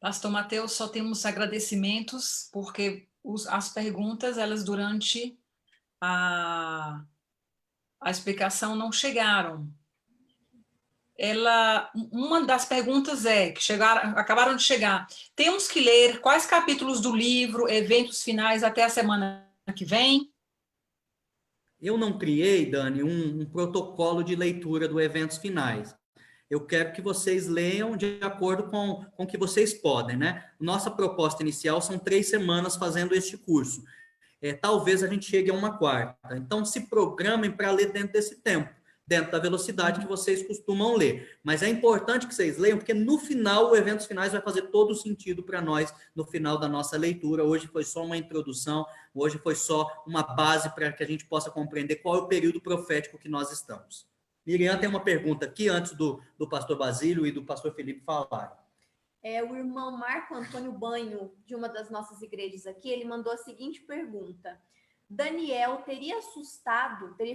Pastor Mateus, só temos agradecimentos, porque as perguntas, elas durante a explicação não chegaram. Uma das perguntas que acabaram de chegar. Temos que ler quais capítulos do livro, eventos finais até a semana que vem? Eu não criei, Dani, um protocolo de leitura do eventos finais. Eu quero que vocês leiam de acordo com o que vocês podem, né? Nossa proposta inicial são 3 semanas fazendo este curso. Talvez a gente chegue a uma 4ª. Então, se programem para ler dentro desse tempo. dentro da velocidade que vocês costumam ler. Mas é importante que vocês leiam, porque no final, o Eventos Finais vai fazer todo o sentido para nós no final da nossa leitura. Hoje foi só uma introdução, hoje foi só uma base para que a gente possa compreender qual é o período profético que nós estamos. Miriam tem uma pergunta aqui, antes do pastor Basílio e do pastor Felipe falarem. O irmão Marco Antônio Banho, de uma das nossas igrejas aqui, ele mandou a seguinte pergunta: Daniel teria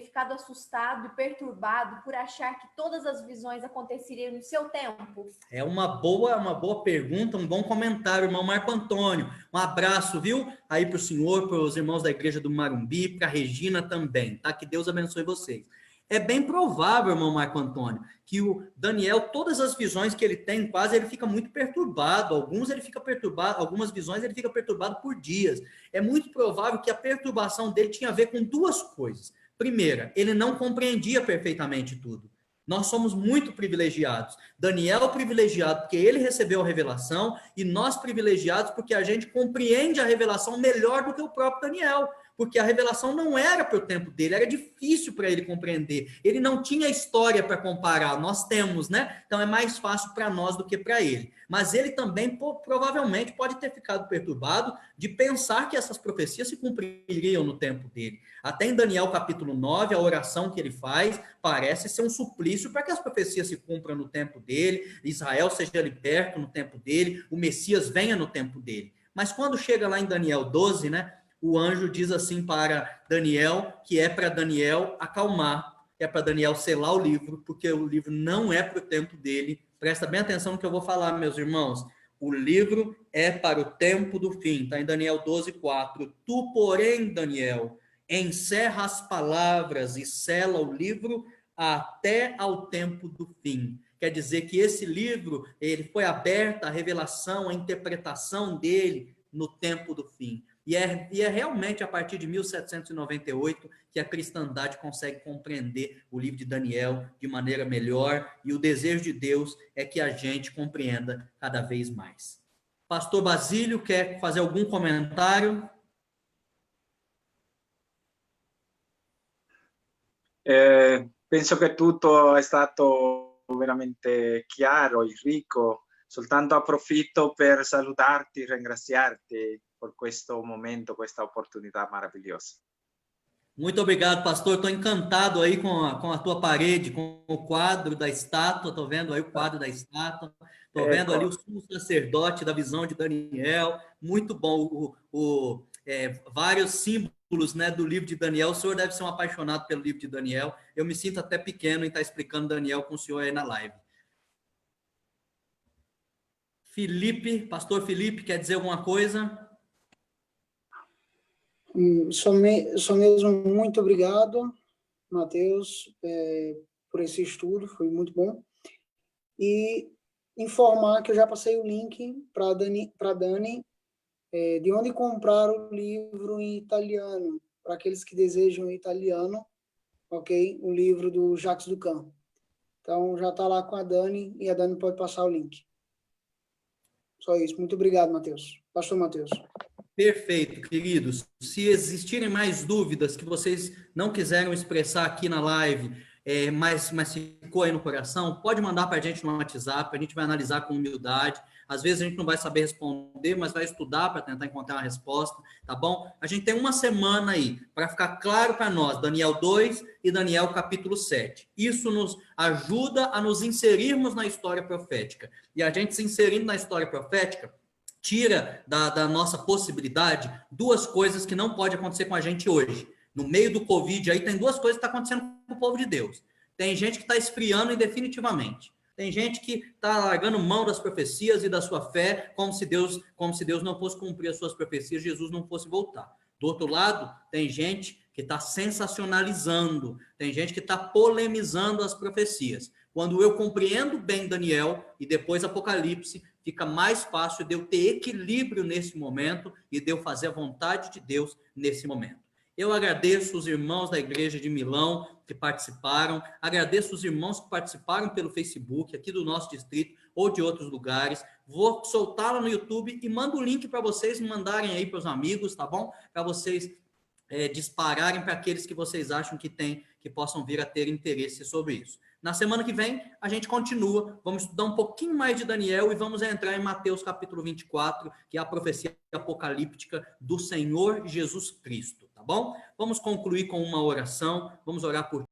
ficado assustado e perturbado por achar que todas as visões aconteceriam no seu tempo? É uma boa pergunta, um bom comentário, irmão Marco Antônio. Um abraço, viu? Aí para o senhor, para os irmãos da igreja do Marumbi, para a Regina também, tá? Que Deus abençoe vocês. É bem provável, irmão Marco Antônio, que o Daniel, todas as visões que ele tem, quase ele fica muito perturbado. Algumas visões ele fica perturbado por dias. É muito provável que a perturbação dele tinha a ver com duas coisas. Primeira, ele não compreendia perfeitamente tudo. Nós somos muito privilegiados. Daniel privilegiado porque ele recebeu a revelação, e nós privilegiados porque a gente compreende a revelação melhor do que o próprio Daniel. Porque a revelação não era para o tempo dele, era difícil para ele compreender. Ele não tinha história para comparar, nós temos, né? Então é mais fácil para nós do que para ele. Mas ele também provavelmente pode ter ficado perturbado de pensar que essas profecias se cumpririam no tempo dele. Até em Daniel capítulo 9, a oração que ele faz parece ser um suplício para que as profecias se cumpram no tempo dele, Israel seja ali perto no tempo dele, o Messias venha no tempo dele. Mas quando chega lá em Daniel 12, né? O anjo diz assim para Daniel, que é para Daniel acalmar, que é para Daniel selar o livro, porque o livro não é para o tempo dele. Presta bem atenção no que eu vou falar, meus irmãos. O livro é para o tempo do fim. Está em Daniel 12:4. Tu, porém, Daniel, encerra as palavras e sela o livro até ao tempo do fim. Quer dizer que esse livro, ele foi aberto, a revelação, a interpretação dele no tempo do fim. E é realmente a partir de 1798 que a cristandade consegue compreender o livro de Daniel de maneira melhor, e o desejo de Deus é que a gente compreenda cada vez mais. Pastor Basílio, quer fazer algum comentário? Penso che tutto è stato veramente chiaro e ricco, soltanto approfitto per salutarti e ringraziarti por questo momento, questa opportunità maravilhosa. Muito obrigado, pastor. Estou encantado aí com a tua parede, com o quadro da estátua. Estou vendo aí o quadro da estátua. Estou vendo ali o sumo sacerdote da visão de Daniel. Muito bom. Vários símbolos, né, do livro de Daniel. O senhor deve ser um apaixonado pelo livro de Daniel. Eu me sinto até pequeno em estar explicando Daniel com o senhor aí na live. Felipe, pastor Felipe, quer dizer alguma coisa? Só mesmo muito obrigado, Mateus, por esse estudo, foi muito bom. E informar que eu já passei o link para Dani, de onde comprar o livro em italiano, para aqueles que desejam italiano, ok? O livro do Jacques Ducan. Então, já está lá com a Dani, e a Dani pode passar o link. Só isso. Muito obrigado, Mateus. Pastor Mateus. Perfeito, queridos. Se existirem mais dúvidas que vocês não quiseram expressar aqui na live, mas ficou aí no coração, pode mandar para a gente no WhatsApp, a gente vai analisar com humildade. Às vezes a gente não vai saber responder, mas vai estudar para tentar encontrar uma resposta, tá bom? A gente tem uma semana aí para ficar claro para nós, Daniel 2 e Daniel capítulo 7. Isso nos ajuda a nos inserirmos na história profética. E a gente se inserindo na história profética, tira da nossa possibilidade duas coisas que não pode acontecer com a gente hoje. No meio do Covid, aí tem duas coisas que estão acontecendo com o povo de Deus. Tem gente que está esfriando definitivamente. Tem gente que está largando mão das profecias e da sua fé, como se Deus não fosse cumprir as suas profecias, Jesus não fosse voltar. Do outro lado, tem gente que está sensacionalizando, tem gente que está polemizando as profecias. Quando eu compreendo bem Daniel e depois Apocalipse, fica mais fácil de eu ter equilíbrio nesse momento e de eu fazer a vontade de Deus nesse momento. Eu agradeço os irmãos da igreja de Milão que participaram, agradeço os irmãos que participaram pelo Facebook, aqui do nosso distrito ou de outros lugares. Vou soltá-la no YouTube e mando o link para vocês mandarem aí para os amigos, tá bom? Para vocês dispararem para aqueles que vocês acham que que possam vir a ter interesse sobre isso. Na semana que vem, a gente continua, vamos estudar um pouquinho mais de Daniel e vamos entrar em Mateus capítulo 24, que é a profecia apocalíptica do Senhor Jesus Cristo, tá bom? Vamos concluir com uma oração, vamos orar por